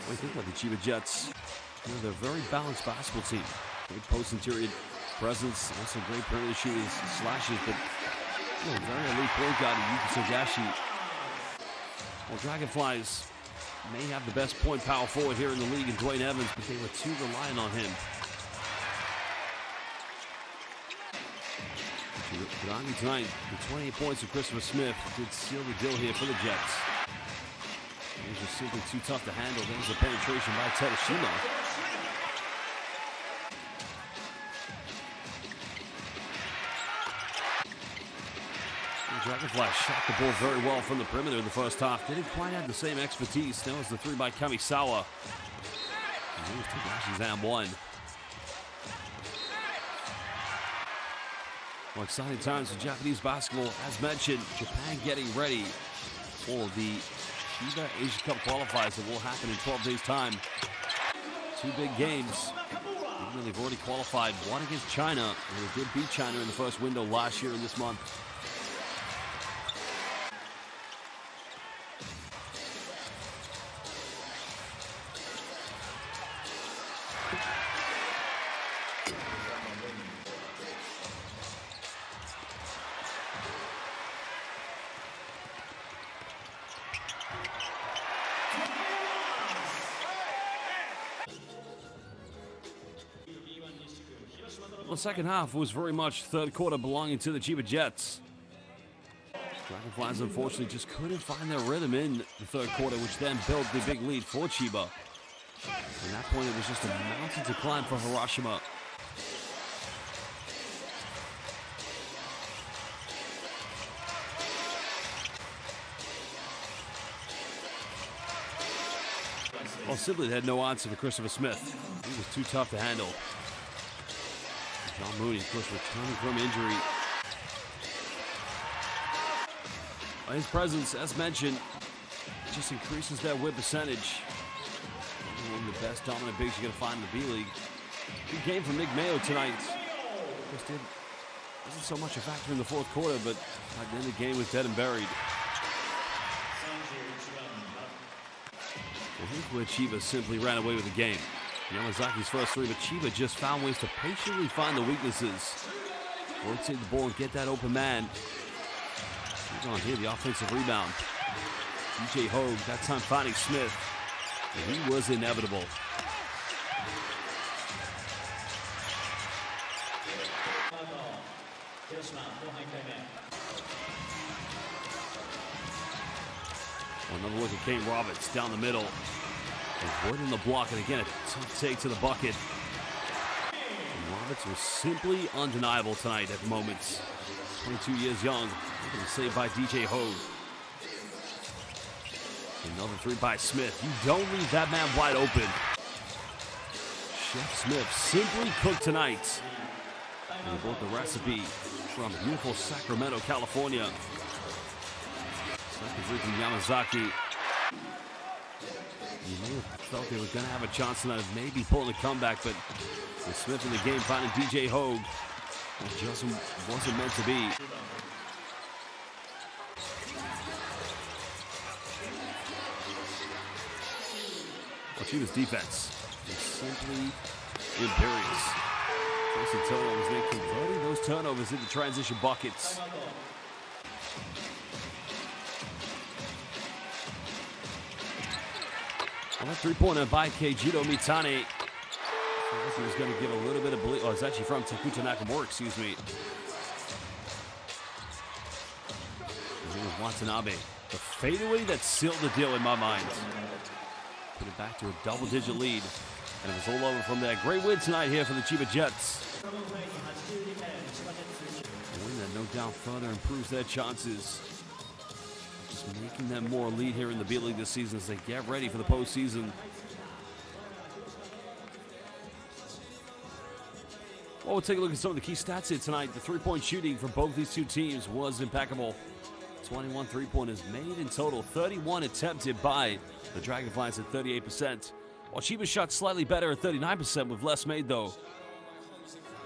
What do you think about the Chiba Jets? You know, they're a very balanced basketball team. Great post interior presence, also great perimeter shooters, slashes, but you know, very elite point guard in Yuki Sogashi. Well, Dragonflies may have the best point power forward here in the league in Dwayne Evans, but they were too reliant on him. But tonight, the 28 points of Christopher Smith did seal the deal here for the Jets. These are simply too tough to handle. There's a penetration by HIROSHIMA. Dragonflies shot the ball very well from the perimeter in the first half. Didn't quite have the same expertise. That was the 3 by Kamisawa. And here's Togashi's and one. Well, exciting times for Japanese basketball. As mentioned, Japan getting ready for the CHIBA Asia Cup qualifiers that will happen in 12 days' time. 2 big games. Even though they've already qualified, one against China, and they did beat China in the first window last year in this month. Well, the second half was very much third quarter belonging to the Chiba Jets. Dragonflies, unfortunately, just couldn't find their rhythm in the third quarter, which then built the big lead for Chiba. At that point, it was just a mountain to climb for Hiroshima. Well, simply they had no answer for Christopher Smith. He was too tough to handle. John Mooney, of course, returning from injury. His presence, as mentioned, just increases their whip percentage. One of the best dominant bigs you're going to find in the B-League. Good game from Nick Mayo tonight. Just wasn't so much a factor in the fourth quarter, but at the end of the game was dead and buried. Well, here's where Chiba simply ran away with the game. Yamazaki's first 3, but Chiba just found ways to patiently find the weaknesses. Rotate the ball and get that open man. He's on here, the offensive rebound. DJ Hogue, that time finding Smith. And he was inevitable. Another look at Kane Roberts down the middle. Avoiding the block, and again, a tough take to the bucket. And Roberts was simply undeniable tonight at moments. 22 years young, saved by DJ Hogue. Another 3 by Smith. You don't leave that man wide open. Chef Smith simply cooked tonight. They brought the recipe from beautiful Sacramento, California. Second free from Yamazaki. You may have felt they were going to have a chance tonight of maybe pulling a comeback, but with Smith in the game finding DJ Hogue, it just wasn't meant to be. Chiba's defense is simply imperious. Forcing turnovers, they're converting those turnovers into transition buckets. Well, that three-pointer by Keijiro Mitane. He was going to give a little bit of bleed. Oh, it's actually from Takuta Nakamura, excuse me. And here's Watanabe. The fadeaway that sealed the deal in my mind. Put it back to a double-digit lead. And it was all over from there. Great win tonight here for the Chiba Jets. A win that no doubt further improves their chances. Just making them more lead here in the B-League this season as they get ready for the postseason. Well, we'll take a look at some of the key stats here tonight. The three-point shooting for both these two teams was impeccable. 21 three-pointers made in total, 31 attempted by the Dragonflies at 38%. While Chiba shot slightly better at 39% with less made, though.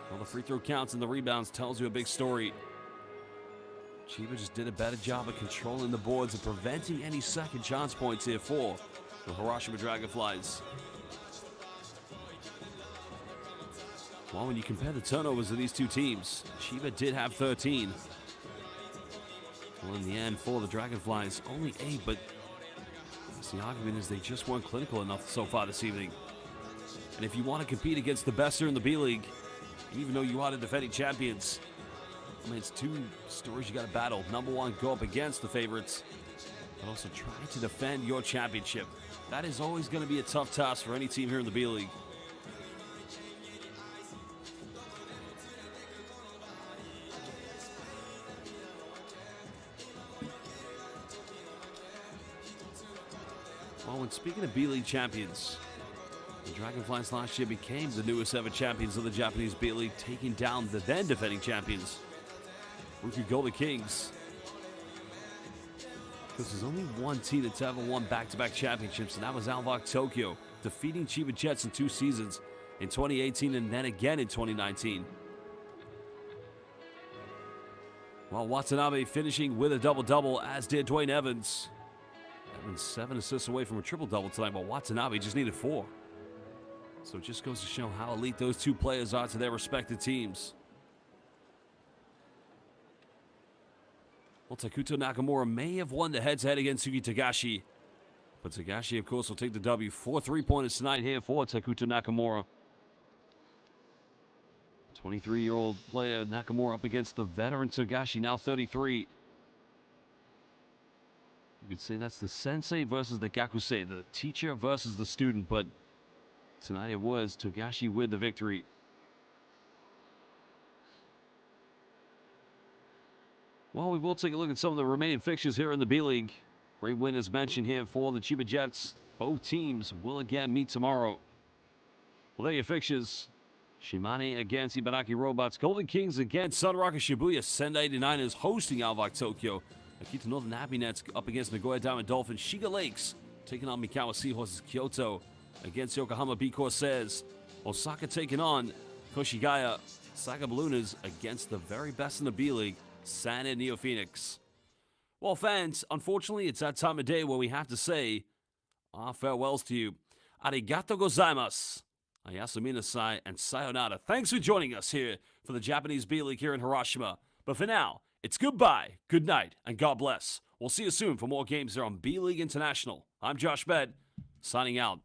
Well, the free throw counts and the rebounds tells you a big story. Chiba just did a better job of controlling the boards and preventing any second chance points here for the Hiroshima Dragonflies. Well, when you compare the turnovers of these two teams, Chiba did have 13. Well, in the end, for the Dragonflies, only 8, but the argument is they just weren't clinical enough so far this evening. And if you want to compete against the best here in the B-League, even though you are the defending champions, I mean, it's two stories you got to battle. Number one, go up against the favorites, but also try to defend your championship. That is always going to be a tough task for any team here in the B-League. Well, when speaking of B-League champions, the Dragonflies last year became the newest ever champions of the Japanese B-League, taking down the then defending champions, Rookie Golden Kings. Because there's only one team that's ever won back-to-back championships, and that was Alvok Tokyo, defeating Chiba Jets in 2 seasons, in 2018 and then again in 2019. While Watanabe finishing with a double-double, as did Dwayne Evans. Evans 7 assists away from a triple-double tonight, but Watanabe just needed 4. So it just goes to show how elite those two players are to their respective teams. Well, Takuto Nakamura may have won the head-to-head against Sugi Tagashi, but Tagashi, of course, will take the W. 4 3-pointers tonight here for Takuto Nakamura. 23-year-old player Nakamura up against the veteran Tagashi, now 33. You could say that's the sensei versus the gakusei, the teacher versus the student, but tonight it was Togashi with the victory. Well, we will take a look at some of the remaining fixtures here in the B-League. Great win as mentioned here for the Chiba Jets. Both teams will again meet tomorrow. Well, there are your fixtures. Shimane against Ibaraki Robots. Golden Kings against Sunrocker Shibuya. Sendai 89ers hosting Alvok Tokyo. Akita Northern Happy Nets up against Nagoya Diamond Dolphins. Shiga Lakes taking on Mikawa Seahorses. Kyoto against Yokohama B Corsairs. Osaka taking on Koshigaya. Saga Ballooners against the very best in the B-League, San and Neo Phoenix. Well, fans, unfortunately, it's that time of day where we have to say our farewells to you. Arigato gozaimasu. Ayasumi nasai and sayonara. Thanks for joining us here for the Japanese B-League here in Hiroshima. But for now, it's goodbye, good night, and God bless. We'll see you soon for more games here on B-League International. I'm Josh Bed, signing out.